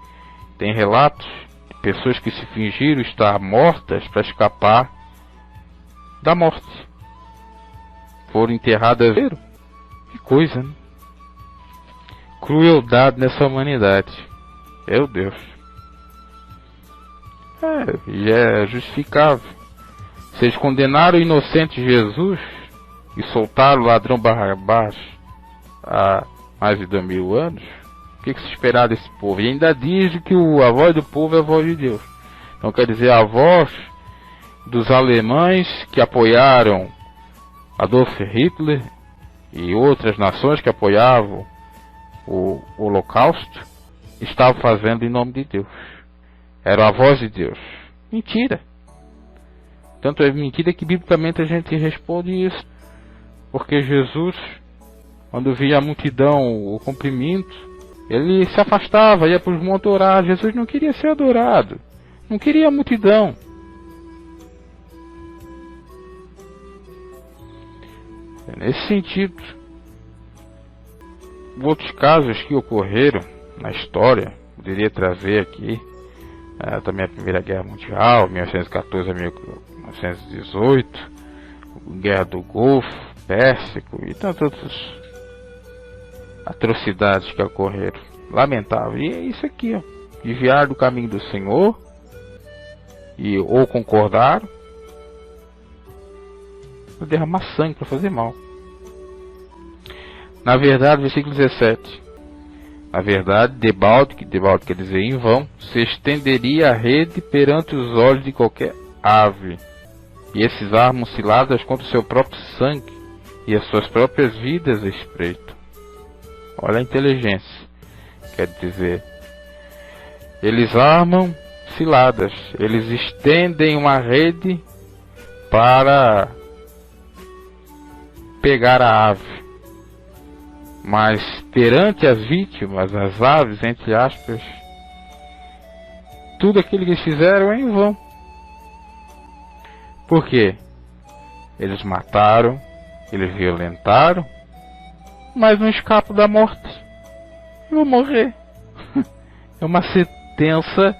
tem relatos de pessoas que se fingiram estar mortas para escapar da morte. Foram enterradas. Que coisa, né? Crueldade nessa humanidade. Meu Deus. E é justificável. Vocês condenaram o inocente Jesus e soltaram o ladrão Barrabás há mais de 2000 anos. O que se esperar desse povo? E ainda diz que a voz do povo é a voz de Deus. Então quer dizer, a voz dos alemães que apoiaram Adolf Hitler e outras nações que apoiavam o Holocausto, estava fazendo em nome de Deus. Era a voz de Deus. Mentira. Tanto é mentira que biblicamente a gente responde isso. Porque Jesus, quando via a multidão, o comprimento, ele se afastava, ia para os montes orar. Jesus não queria ser adorado. Não queria a multidão. É nesse sentido. Outros casos que ocorreram na história, poderia trazer aqui também a Primeira Guerra Mundial, 1914 a 1918, Guerra do Golfo Pérsico e tantas outras atrocidades que ocorreram. Lamentável. E é isso aqui, ó. Desviar do caminho do Senhor e ou concordaram ou derramar sangue para fazer mal. Na verdade, versículo 17. Na verdade, debalde quer dizer em vão, se estenderia a rede perante os olhos de qualquer ave. E esses armam ciladas contra o seu próprio sangue e as suas próprias vidas espreitam. Olha a inteligência. Quer dizer, eles armam ciladas, eles estendem uma rede para pegar a ave. Mas perante as vítimas, as aves, entre aspas, tudo aquilo que eles fizeram é em vão. Por quê? Eles mataram, eles violentaram, mas não escapam da morte. Vão morrer. É uma sentença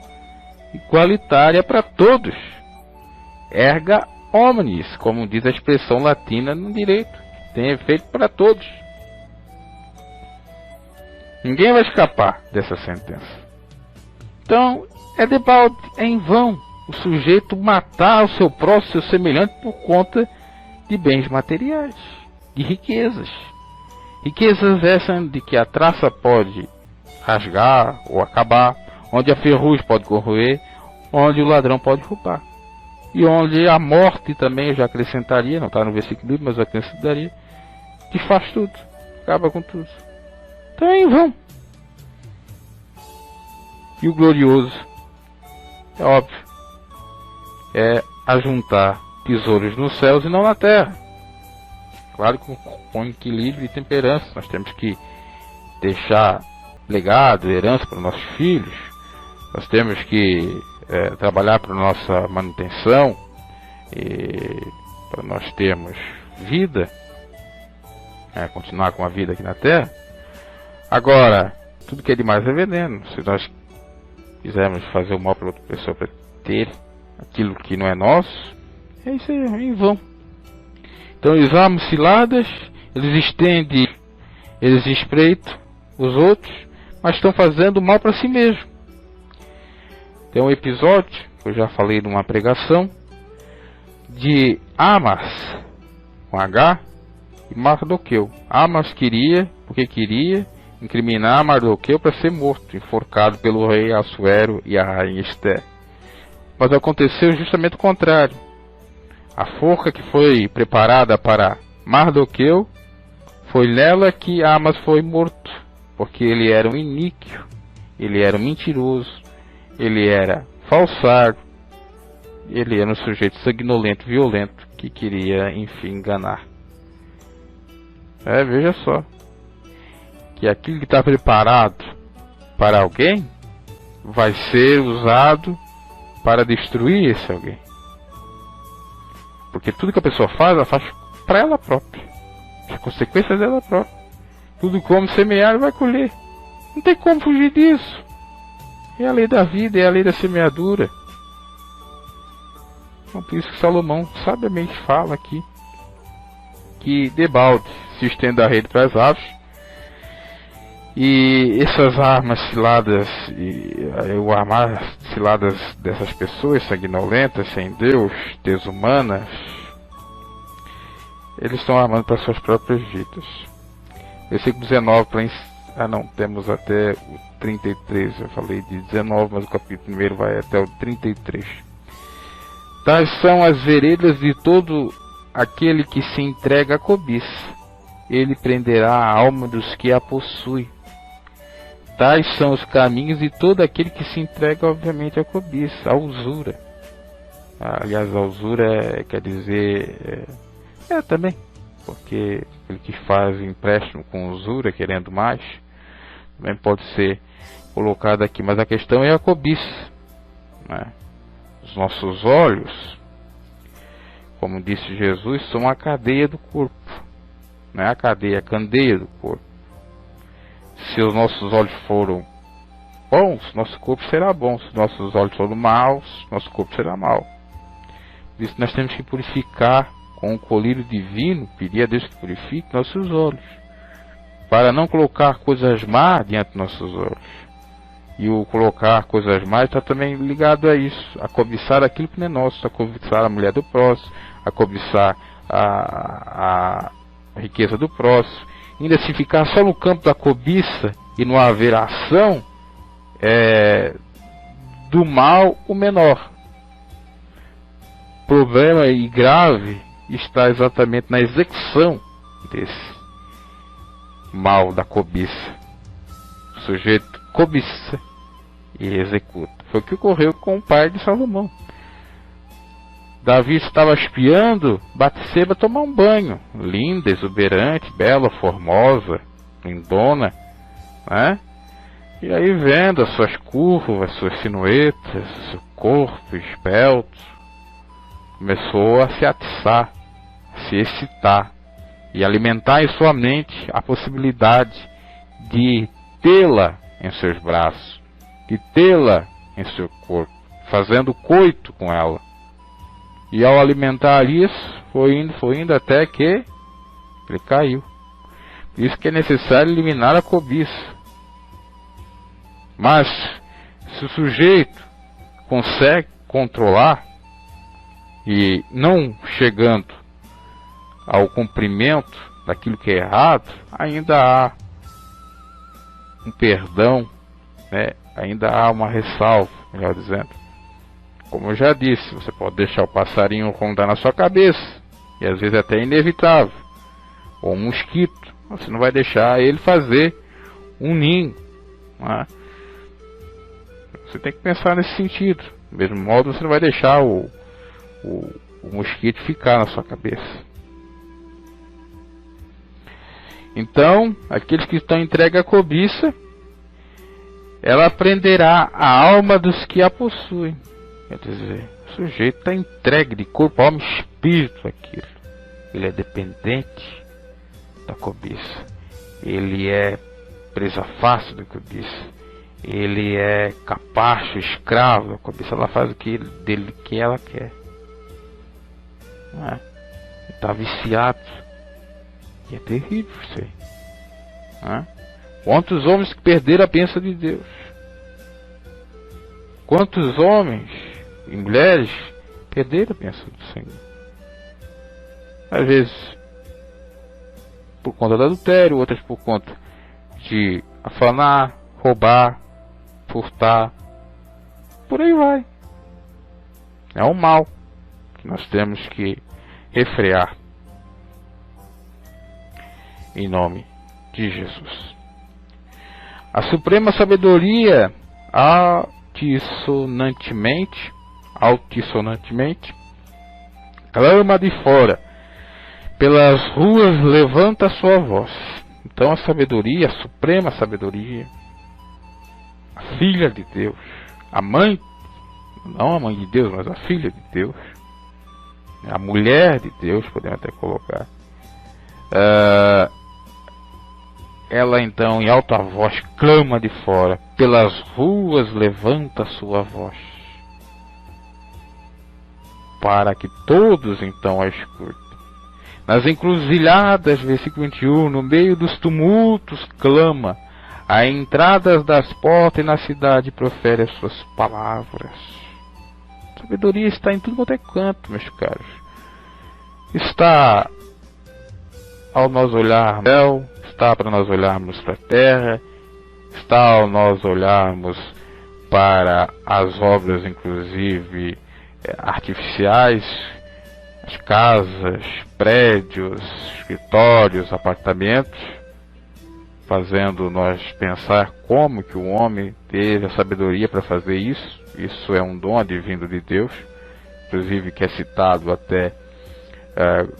igualitária para todos. Erga omnes, como diz a expressão latina no direito. Tem efeito para todos. Ninguém vai escapar dessa sentença. Então, é debalde, é em vão o sujeito matar o seu próximo, seu semelhante, por conta de bens materiais, de riquezas. Riquezas essas de que a traça pode rasgar ou acabar, onde a ferrugem pode corroer, onde o ladrão pode roubar. E onde a morte também, eu já acrescentaria, não está no versículo, mas eu acrescentaria, que faz tudo, acaba com tudo. Então é em vão. E o glorioso, é óbvio, é ajuntar tesouros nos céus e não na terra. Claro que com equilíbrio e temperança. Nós temos que deixar legado, herança para nossos filhos. Nós temos que trabalhar para nossa manutenção e para nós termos vida, continuar com a vida aqui na terra. Agora, tudo que é demais é veneno. Se nós quisermos fazer o mal para outra pessoa para ter aquilo que não é nosso, é isso aí, é em vão. Então eles amam ciladas, eles estendem, eles espreitam os outros, mas estão fazendo mal para si mesmo. Tem um episódio, que eu já falei numa pregação, de Amas, com H, e Mardoqueu. Amas queria, porque queria, incriminar Mardoqueu para ser morto, enforcado pelo rei Assuero e a rainha Esté. Mas aconteceu justamente o contrário. A forca que foi preparada para Mardoqueu, foi nela que Amas foi morto, porque ele era um iníquo, ele era um mentiroso, ele era falsário, ele era um sujeito sanguinolento, violento, que queria, enfim, enganar. Veja só, que aquilo que está preparado para alguém, vai ser usado para destruir esse alguém. Porque tudo que a pessoa faz, ela faz para ela própria. As consequências dela própria. Tudo como semear, vai colher. Não tem como fugir disso. É a lei da vida, é a lei da semeadura. Então, por isso que Salomão sabiamente fala aqui que debalde se estende a rede para as aves. E essas armas ciladas, o armar ciladas dessas pessoas sanguinolentas, sem Deus, desumanas, eles estão armando para suas próprias vidas. Versículo 19, temos até o 33, eu falei de 19, mas o capítulo 1 vai até o 33. Tais são as veredas de todo aquele que se entrega à cobiça, ele prenderá a alma dos que a possuem. Tais são os caminhos de todo aquele que se entrega, obviamente, à cobiça, à usura. Aliás, a usura quer dizer... também, porque aquele que faz empréstimo com usura, querendo mais, também pode ser colocado aqui. Mas a questão é a cobiça, né? Os nossos olhos, como disse Jesus, são a cadeia do corpo. Não é a cadeia, a candeia do corpo. Se os nossos olhos foram bons, nosso corpo será bom. Se nossos olhos forem maus, nosso corpo será mau. Por isso nós temos que purificar com o colírio divino, pedir a Deus que purifique nossos olhos, para não colocar coisas más diante de nossos olhos. E o colocar coisas más está também ligado a isso, a cobiçar aquilo que não é nosso, a cobiçar a mulher do próximo, a cobiçar a riqueza do próximo. Ainda se ficar só no campo da cobiça e não haver ação, do mal o menor. Problema e grave está exatamente na execução desse mal da cobiça. O sujeito cobiça e executa. Foi o que ocorreu com o pai de Salomão. Davi estava espiando Batseba tomar um banho. Linda, exuberante, bela, formosa, lindona, né? E aí, vendo as suas curvas, suas silhuetas, seu corpo esbelto, começou a se atiçar, a se excitar e alimentar em sua mente a possibilidade de tê-la em seus braços, de tê-la em seu corpo, fazendo coito com ela. E ao alimentar isso, foi indo até que ele caiu. Por isso que é necessário eliminar a cobiça. Mas, se o sujeito consegue controlar, e não chegando ao cumprimento daquilo que é errado, ainda há um perdão, né? Ainda há uma ressalva, melhor dizendo. como eu já disse, você pode deixar o passarinho rondar na sua cabeça, e às vezes até é inevitável, ou um mosquito, você não vai deixar ele fazer um ninho, não é? Você tem que pensar nesse sentido. Do mesmo modo, você não vai deixar o mosquito ficar na sua cabeça. Então, aqueles que estão entregues à cobiça, ela prenderá a alma dos que a possuem. Quer dizer, o sujeito está entregue de corpo, alma e espírito àquilo. Ele é dependente da cobiça. Ele é presa fácil da cobiça. Ele é capacho, escravo da cobiça. Ela faz o que dele que ela quer. Não é? Ele está viciado. E é terrível isso aí. Não é? Quantos homens que perderam a bênção de Deus? Quantos homens e mulheres perderam a bênção do Senhor? Às vezes por conta do adultério, outras por conta de afanar, roubar, furtar, por aí vai. É um mal que nós temos que refrear em nome de Jesus. A suprema sabedoria altissonantemente clama de fora, pelas ruas levanta a sua voz. Então a sabedoria, a suprema sabedoria, a filha de Deus, a mãe, não a mãe de Deus, mas a filha de Deus, a mulher de Deus, podemos até colocar, ela então em alta voz clama de fora, pelas ruas levanta a sua voz, para que todos então a escutem. Nas encruzilhadas, versículo 21, no meio dos tumultos clama, a entradas das portas e na cidade profere as suas palavras. A sabedoria está em tudo quanto é canto, meus caros. Está ao nós olharmos para o céu, está para nós olharmos para a terra, está ao nós olharmos para as obras, inclusive artificiais, as casas, prédios, escritórios, apartamentos, fazendo nós pensar como que o homem teve a sabedoria para fazer isso. Isso é um dom advindo de Deus, inclusive que é citado até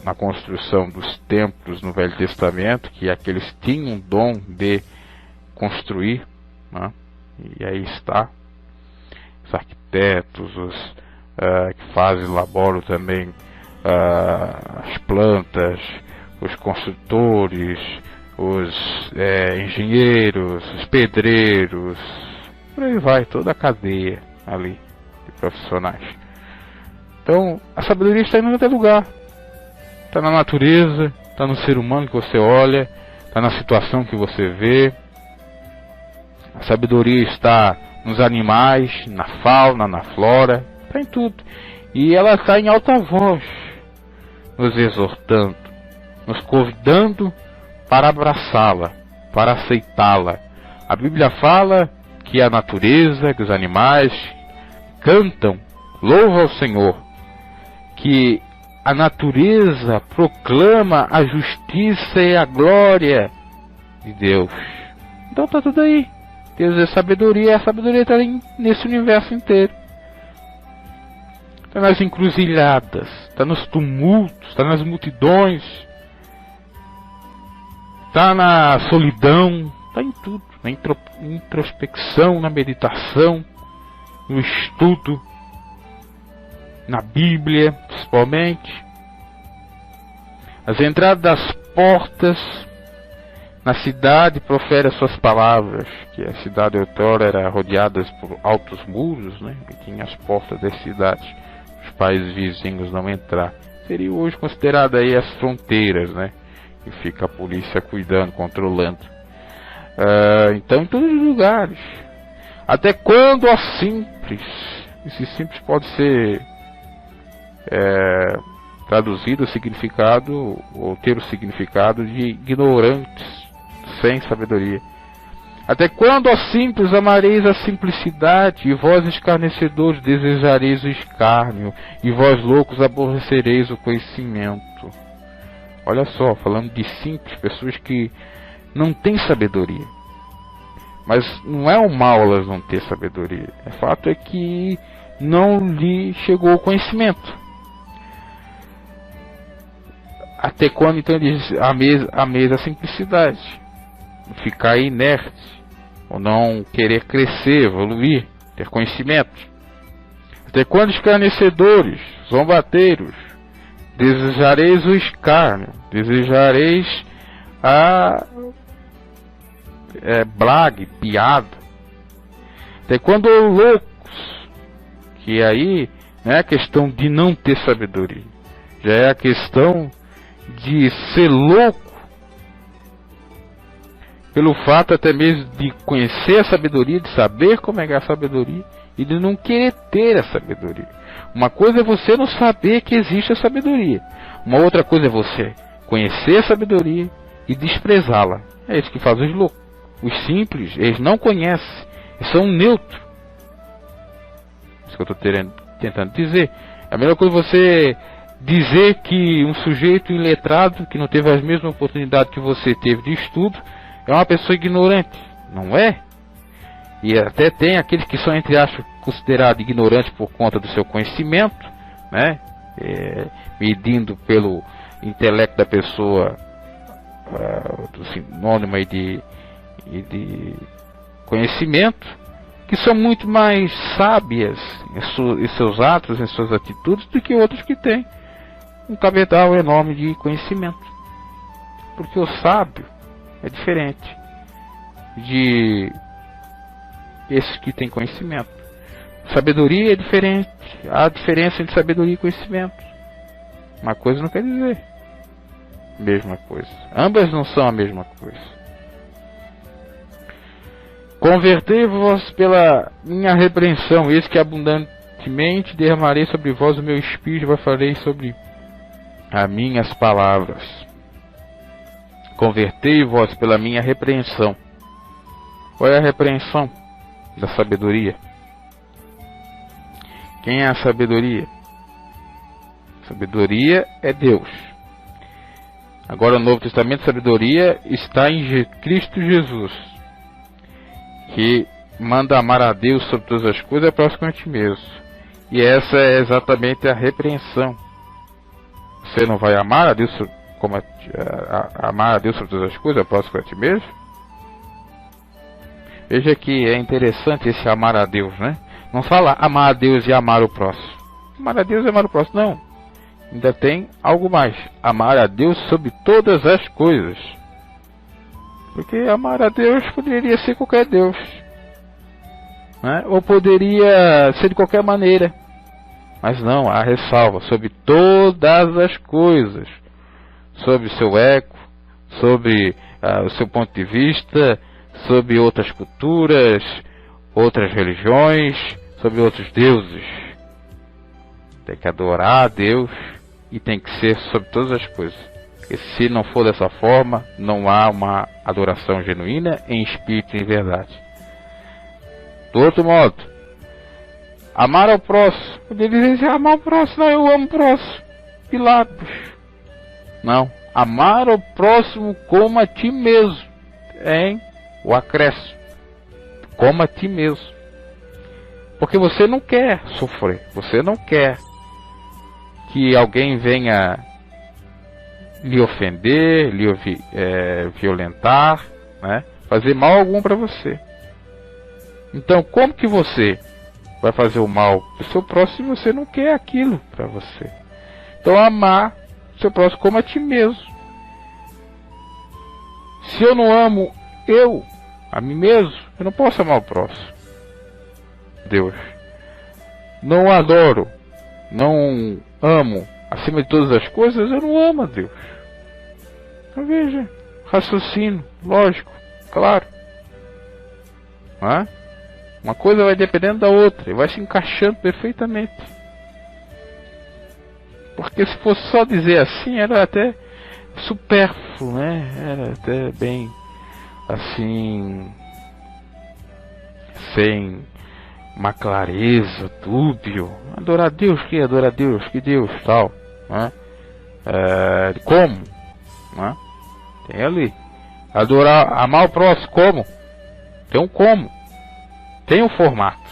na construção dos templos no Velho Testamento, que aqueles tinham um dom de construir, né? E aí está, os arquitetos, os que fazem, elaboram também as plantas, os construtores, os engenheiros, os pedreiros, por aí vai, toda a cadeia ali de profissionais. Então a sabedoria está em qualquer lugar, está na natureza, está no ser humano que você olha, está na situação que você vê. A sabedoria está nos animais, na fauna, na flora, está em tudo. E ela está em alta voz, nos exortando, nos convidando para abraçá-la, para aceitá-la. A Bíblia fala que a natureza, que os animais cantam, louvam ao Senhor, que a natureza proclama a justiça e a glória de Deus. Então está tudo aí. Deus é sabedoria, a sabedoria está nesse universo inteiro. Está nas encruzilhadas, está nos tumultos, está nas multidões, está na solidão, está em tudo, na introspecção, na meditação, no estudo, na Bíblia, principalmente. As entradas das portas, na cidade profere as suas palavras, que a cidade outrora era rodeada por altos muros, né? E tinha as portas das cidades, os países vizinhos não entrar. Seria hoje considerado aí as fronteiras, né? E fica a polícia cuidando, controlando. Então em todos os lugares. Até quando a simples, esse simples pode ser traduzido o significado, ou ter o significado de ignorantes, sem sabedoria. Até quando, ó simples, amareis a simplicidade, e vós escarnecedores desejareis o escárnio, e vós loucos aborrecereis o conhecimento. Olha só, falando de simples, pessoas que não têm sabedoria. Mas não é o mal elas não ter sabedoria. O fato é que não lhe chegou o conhecimento. Até quando então eles ameis a simplicidade? Ficar inerte, ou não querer crescer, evoluir, ter conhecimento. Até quando escarnecedores, zombateiros, desejareis o escárnio, desejareis a blague, piada. Até quando loucos, que aí não é a questão de não ter sabedoria, já é a questão de ser louco pelo fato até mesmo de conhecer a sabedoria, de saber como é a sabedoria e de não querer ter a sabedoria. Uma coisa é você não saber que existe a sabedoria, uma outra coisa é você conhecer a sabedoria e desprezá-la. É isso que faz os loucos. Os simples, eles não conhecem, eles são neutros. Isso que eu estou tentando dizer. É a melhor coisa você dizer que um sujeito iletrado, que não teve as mesmas oportunidades que você teve de estudo, é uma pessoa ignorante. Não é? E até tem aqueles que são, entre aspas, considerados ignorantes por conta do seu conhecimento, né? Medindo pelo intelecto da pessoa, do sinônimo aí de conhecimento, que são muito mais sábias em seus atos, em suas atitudes, do que outros que têm um cabedal enorme de conhecimento. Porque o sábio é diferente de esses que têm conhecimento. Sabedoria é diferente. Há diferença entre sabedoria e conhecimento. Uma coisa não quer dizer a mesma coisa. Ambas não são a mesma coisa. Convertei-vos pela minha repreensão, eis que abundantemente derramarei sobre vós o meu espírito, vos farei sobre as minhas palavras. Convertei-vos pela minha repreensão. Qual é a repreensão da sabedoria? Quem é a sabedoria? Sabedoria é Deus. Agora no Novo Testamento, sabedoria está em Cristo Jesus, que manda amar a Deus sobre todas as coisas, é próximo a ti mesmo. E essa é exatamente a repreensão. Você não vai amar a Deus como amar a Deus sobre todas as coisas, é próximo a ti mesmo? Veja que é interessante esse amar a Deus, né? Não fala amar a Deus e amar o próximo. Amar a Deus e amar o próximo, não. Ainda tem algo mais. Amar a Deus sobre todas as coisas. Porque amar a Deus poderia ser qualquer Deus, né? Ou poderia ser de qualquer maneira. Mas não, há ressalva sobre todas as coisas. Sobre o seu ego, sobre o seu ponto de vista, sobre outras culturas, outras religiões, sobre outros deuses. Tem que adorar a Deus e tem que ser sobre todas as coisas. Porque se não for dessa forma, não há uma adoração genuína em espírito e em verdade. Do outro modo, amar ao próximo. Poderia dizer amar ao próximo, não, eu amo o próximo. Pilatos. Não, amar ao próximo como a ti mesmo. Em o acréscimo. Como a ti mesmo. Porque você não quer sofrer. Você não quer que alguém venha lhe ofender, lhe violentar, né? Fazer mal algum para você. Então, como que você vai fazer o mal para o seu próximo se você não quer aquilo para você? Então, amar o seu próximo como a ti mesmo. Se eu não amo a mim mesmo, eu não posso amar o próximo. Deus. Não adoro, não amo acima de todas as coisas, eu não amo a Deus. Então veja, raciocínio, lógico, claro. Não é? Uma coisa vai dependendo da outra e vai se encaixando perfeitamente. Porque se fosse só dizer assim, era até supérfluo, né? Era até bem assim, sem uma clareza, dúbio. Adorar a Deus, que adorar a Deus, que Deus, tal, né? Como, né? Tem ali. Adorar, amar o próximo, como? Tem um como. Tem um formato.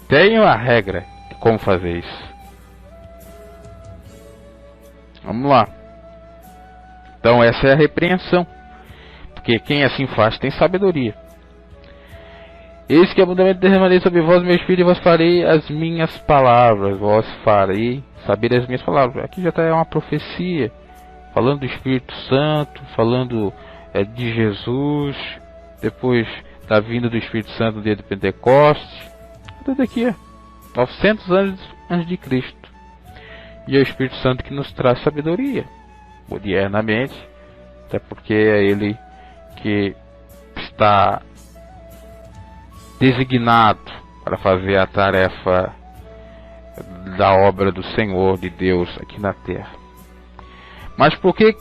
Tem uma regra de como fazer isso. Vamos lá. Então essa é a repreensão. Porque quem assim faz tem sabedoria. Eis que abundantemente derramarei sobre vós, meus filhos, e vos farei as minhas palavras. Vos farei saber as minhas palavras. Aqui já está uma profecia. Falando do Espírito Santo. Falando de Jesus. Depois da vinda do Espírito Santo no dia de Pentecostes. Tudo aqui 900 anos antes de Cristo. E é o Espírito Santo que nos traz sabedoria. Modernamente. Até porque é Ele que está designado para fazer a tarefa da obra do Senhor, de Deus aqui na terra. Mas por que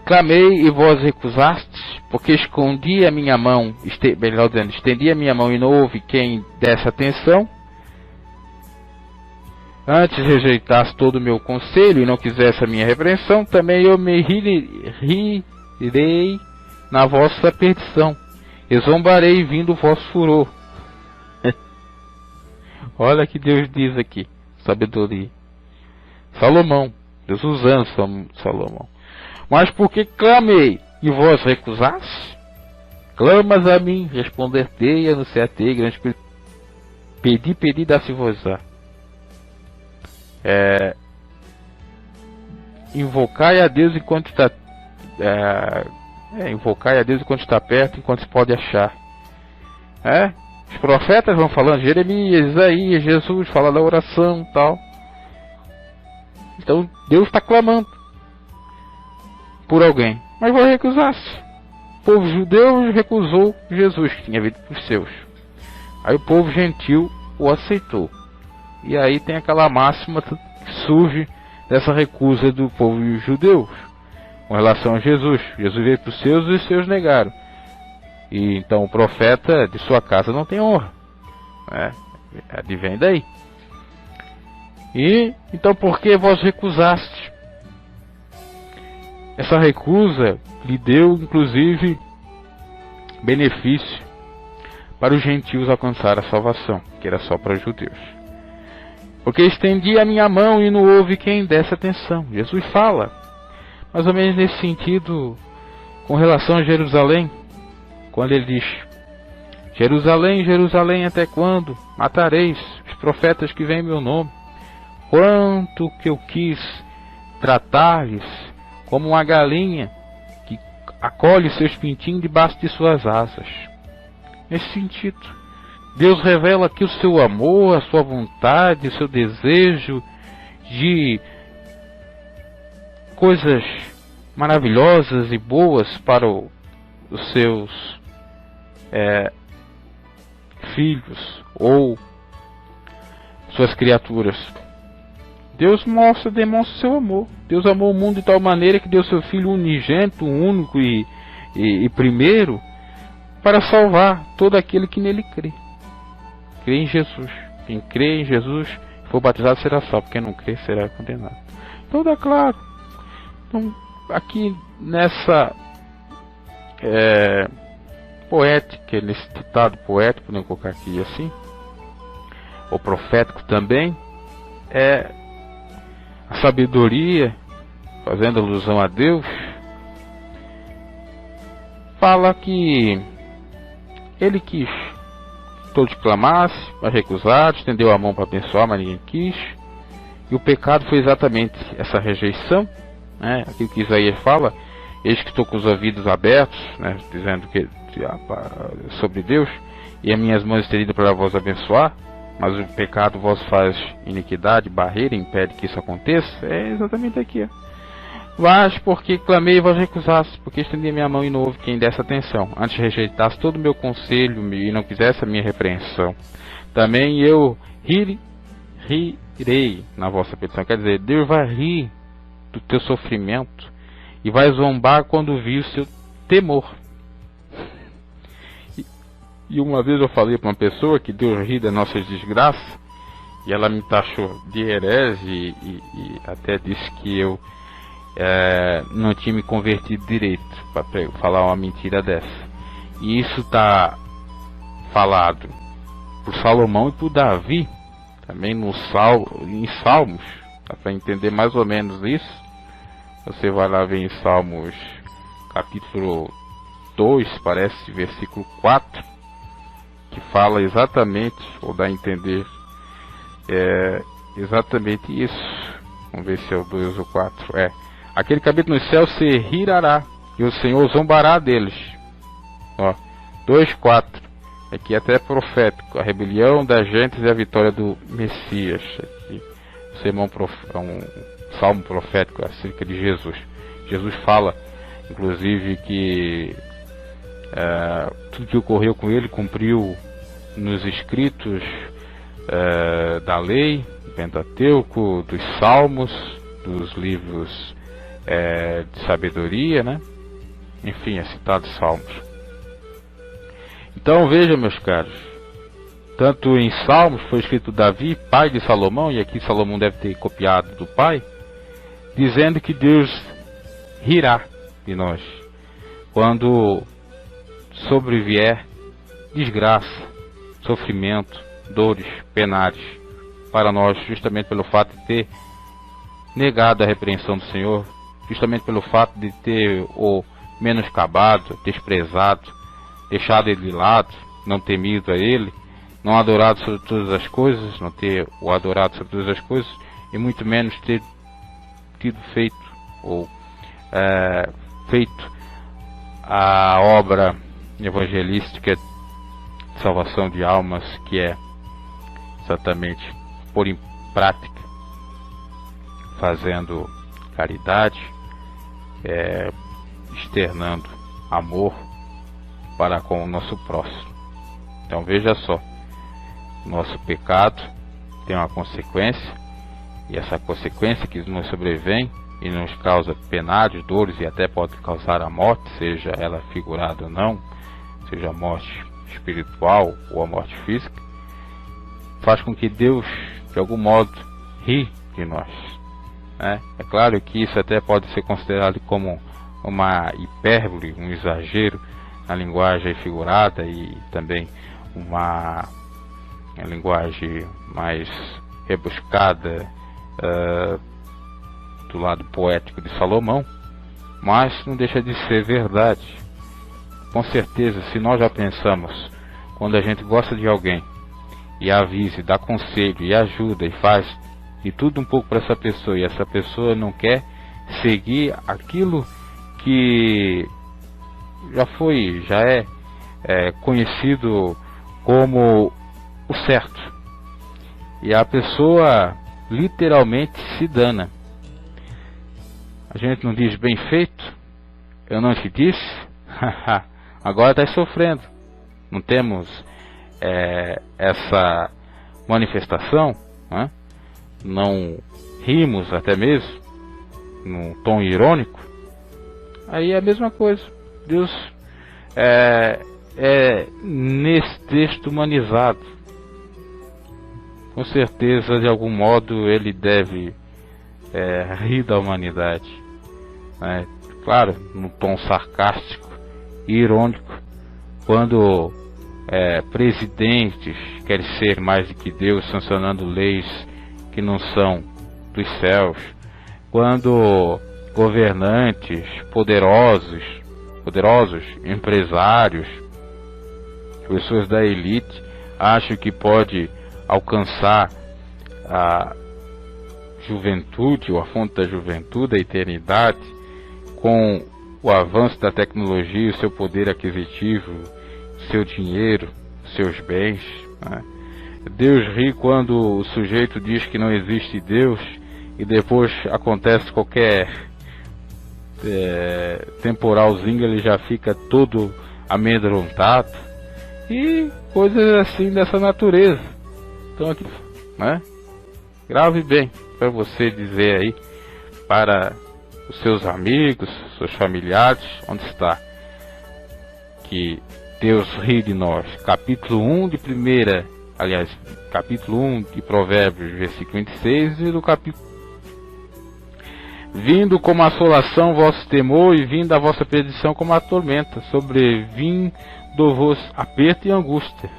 clamei e vós recusastes? Porque escondi a minha mão, melhor dizendo, estendi a minha mão e não houve quem desse atenção. Antes rejeitasse todo o meu conselho e não quisesse a minha repreensão, também eu me rirei na vossa perdição, e zombarei vindo o vosso furor. Olha que Deus diz aqui, sabedoria. Salomão, Deus usando Salomão. Mas porque clamei e vós recusaste? Clamas a mim, responder-te-ei, anunciar-te-ei, grande pedi, dá-se-vos-á. Invocai a Deus enquanto está invocai a Deus enquanto está perto, enquanto se pode achar. Os profetas vão falando, Jeremias, Isaías, Jesus fala da oração e tal. Então Deus está clamando por alguém, mas vós recusaste. O povo judeu recusou Jesus, que tinha vindo para os seus. Aí o povo gentil o aceitou. E aí tem aquela máxima que surge dessa recusa do povo judeu com relação a Jesus. Jesus veio para os seus e os seus negaram. E então o profeta de sua casa não tem honra. Advém daí. E então por que vós recusaste? Essa recusa lhe deu inclusive benefício para os gentios alcançar a salvação, que era só para os judeus. Porque estendi a minha mão e não houve quem desse atenção. Jesus fala, mais ou menos nesse sentido, com relação a Jerusalém, quando ele diz: Jerusalém, Jerusalém, até quando matareis os profetas que vêm em meu nome? Quanto que eu quis tratar-lhes como uma galinha que acolhe seus pintinhos debaixo de suas asas. Nesse sentido, Deus revela aqui o seu amor, a sua vontade, o seu desejo de coisas maravilhosas e boas para os seus filhos ou suas criaturas. Deus demonstra o seu amor. Deus amou o mundo de tal maneira que deu seu Filho unigênito, único e primeiro, para salvar todo aquele que nele crê. Crê em Jesus. Quem crê em Jesus e for batizado será salvo. Quem não crê será condenado. Então dá claro. Então, aqui nessa poética, nesse ditado poético, podemos colocar aqui assim, ou profético também, a sabedoria, fazendo alusão a Deus, fala que ele quis que todos clamassem, mas recusaram, estendeu a mão para abençoar, mas ninguém quis. E o pecado foi exatamente essa rejeição, aquilo que Isaías fala: eis que estou com os ouvidos abertos, dizendo que sobre Deus, e as minhas mãos estendidas para vos abençoar. Mas o pecado vos faz iniquidade, barreira, impede que isso aconteça. É exatamente aqui. Mas porque clamei e vos recusaste, porque estendi a minha mão e não houve quem desse atenção. Antes rejeitasse todo o meu conselho e não quisesse a minha repreensão. Também eu rirei na vossa petição. Quer dizer, Deus vai rir do teu sofrimento e vai zombar quando vir o seu temor. E uma vez eu falei para uma pessoa que Deus ri das nossas desgraças, e ela me taxou de herege e até disse que eu não tinha me convertido direito para falar uma mentira dessa. E isso está falado por Salomão e por Davi, também em Salmos, dá para entender mais ou menos isso. Você vai lá ver em Salmos capítulo 2, parece, versículo 4, que fala exatamente, ou dá a entender exatamente isso. Vamos ver se é o 2 ou 4. Aquele que habita nos céus se rirará, e o Senhor zombará deles. 2:4. Aqui até profético: a rebelião das gentes e a vitória do Messias. Aqui, um salmo profético acerca de Jesus. Jesus fala, inclusive, que tudo que ocorreu com ele cumpriu nos escritos da lei, do Pentateuco, dos Salmos, dos livros de sabedoria, né? Enfim, é citado Salmos. Então veja, meus caros, tanto em Salmos foi escrito Davi, pai de Salomão, e aqui Salomão deve ter copiado do pai, dizendo que Deus rirá de nós quando sobrevier desgraça, sofrimento, dores, penares para nós, justamente pelo fato de ter negado a repreensão do Senhor, justamente pelo fato de ter o menoscabado, desprezado, deixado ele de lado, não temido a ele, não adorado sobre todas as coisas, não ter o adorado sobre todas as coisas, e muito menos ter tido feito a obra evangelística de salvação de almas, que é exatamente pôr em prática, fazendo caridade, externando amor para com o nosso próximo. Então veja só, nosso pecado tem uma consequência, e essa consequência que nos sobrevém e nos causa penares, dores e até pode causar a morte, seja ela figurada ou não, seja a morte espiritual ou a morte física, faz com que Deus de algum modo ri de nós, né? É claro que isso até pode ser considerado como uma hipérbole, um exagero na linguagem figurada, e também uma linguagem mais rebuscada do lado poético de Salomão, mas não deixa de ser verdade. Com certeza, se nós já pensamos, quando a gente gosta de alguém e avisa, dá conselho e ajuda e faz de tudo um pouco para essa pessoa, e essa pessoa não quer seguir aquilo que já é conhecido como o certo, e a pessoa literalmente se dana. A gente não diz: bem feito, eu não te disse, agora está sofrendo. Não temos essa manifestação, né? Não rimos até mesmo num tom irônico. Aí é a mesma coisa. Deus nesse texto humanizado, com certeza de algum modo ele deve rir da humanidade, né? Claro, num tom sarcástico e irônico, quando presidentes querem ser mais do que Deus, sancionando leis que não são dos céus, quando governantes poderosos, empresários, pessoas da elite acham que pode alcançar a juventude, ou a fonte da juventude, a eternidade, com o avanço da tecnologia, o seu poder aquisitivo, seu dinheiro, seus bens, né? Deus ri quando o sujeito diz que não existe Deus e depois acontece qualquer temporalzinho, ele já fica todo amedrontado, e coisas assim dessa natureza. Então aqui, né? Grave bem para você dizer aí para os seus amigos, seus familiares, onde está, que Deus ri de nós. Capítulo 1 de primeira, aliás, capítulo 1 de Provérbios, versículo 26, e do capítulo: vindo como assolação vosso temor, e vindo a vossa perdição como a tormenta, sobrevindo-vos aperto e angústia.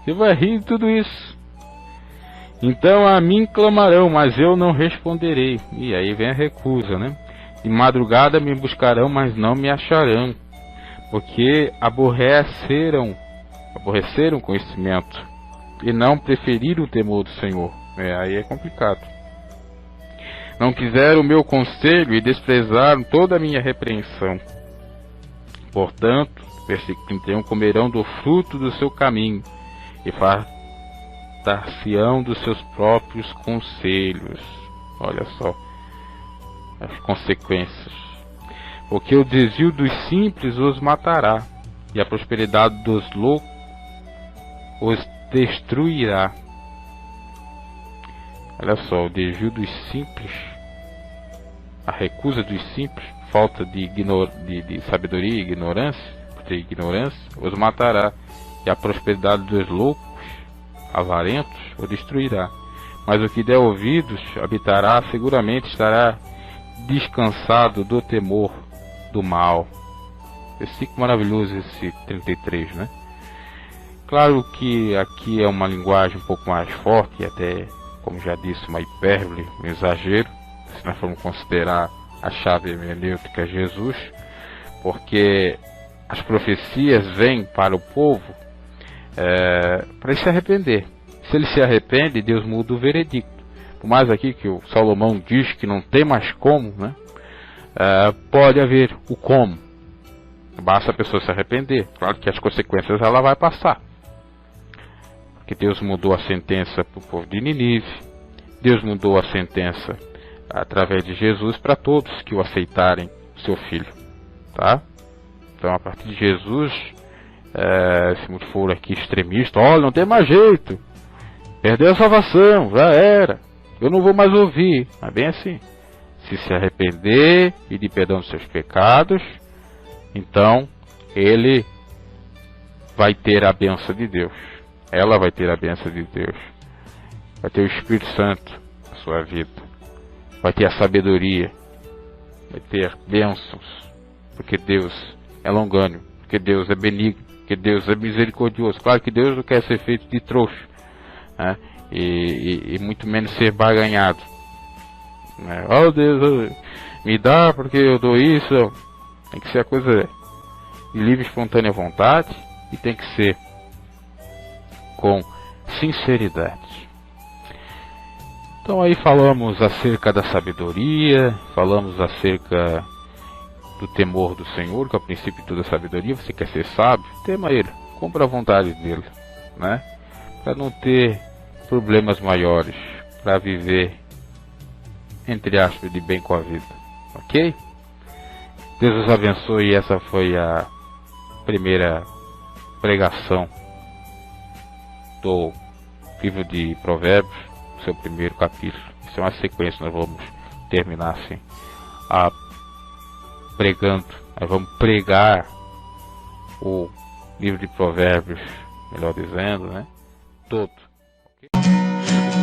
Você vai rir de tudo isso. Então a mim clamarão, mas eu não responderei. E aí vem a recusa, né? De madrugada me buscarão, mas não me acharão, porque aborreceram o conhecimento e não preferiram o temor do Senhor. Aí é complicado. Não quiseram o meu conselho e desprezaram toda a minha repreensão. Portanto, versículo 31, comerão do fruto do seu caminho e fartar-se-ão dos seus próprios conselhos. Olha só as consequências. Porque o desvio dos simples os matará, e a prosperidade dos loucos os destruirá. Olha só, o desvio dos simples, a recusa dos simples, falta de sabedoria e ignorância, os matará, e a prosperidade dos loucos, avarentos, os destruirá. Mas o que der ouvidos habitará, seguramente estará descansado do temor do mal. Versículo maravilhoso esse 33, né? Claro que aqui é uma linguagem um pouco mais forte, e até, como já disse, uma hipérbole, um exagero, se nós formos considerar a chave hermenêutica Jesus, porque as profecias vêm para o povo para ele se arrepender. Se ele se arrepende, Deus muda o veredicto. Por mais aqui que o Salomão diz que não tem mais como, né? Pode haver o como. Basta a pessoa se arrepender. Claro que as consequências ela vai passar. Porque Deus mudou a sentença para o povo de Nínive. Deus mudou a sentença através de Jesus para todos que o aceitarem, seu filho. Tá? Então, a partir de Jesus, se muito for aqui extremista, olha, não tem mais jeito. Perdeu a salvação, já era. Eu não vou mais ouvir. Mas bem assim. Se arrepender e pedir perdão dos seus pecados, então ele vai ter a bênção de Deus. Ela vai ter a bênção de Deus. Vai ter o Espírito Santo na sua vida. Vai ter a sabedoria. Vai ter bênçãos. Porque Deus é longânimo. Porque Deus é benigno. Porque Deus é misericordioso. Claro que Deus não quer ser feito de trouxa, né? E muito menos ser barganhado. Oh Deus, me dá porque eu dou isso. Tem que ser a coisa de livre e espontânea vontade, e tem que ser com sinceridade. Então aí falamos acerca da sabedoria, falamos acerca do temor do Senhor, que é o princípio de toda sabedoria. Você quer ser sábio? Tema ele, compra a vontade dele, né? Para não ter problemas maiores, para viver, entre aspas, de bem com a vida. Ok? Deus os abençoe. Essa foi a primeira pregação do livro de Provérbios, seu primeiro capítulo. Isso é uma sequência, nós vamos terminar assim, pregando. Nós vamos pregar o livro de Provérbios, melhor dizendo, né? Todo.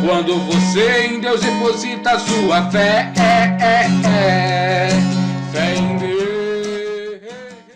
Quando você em Deus deposita sua fé, fé em Deus.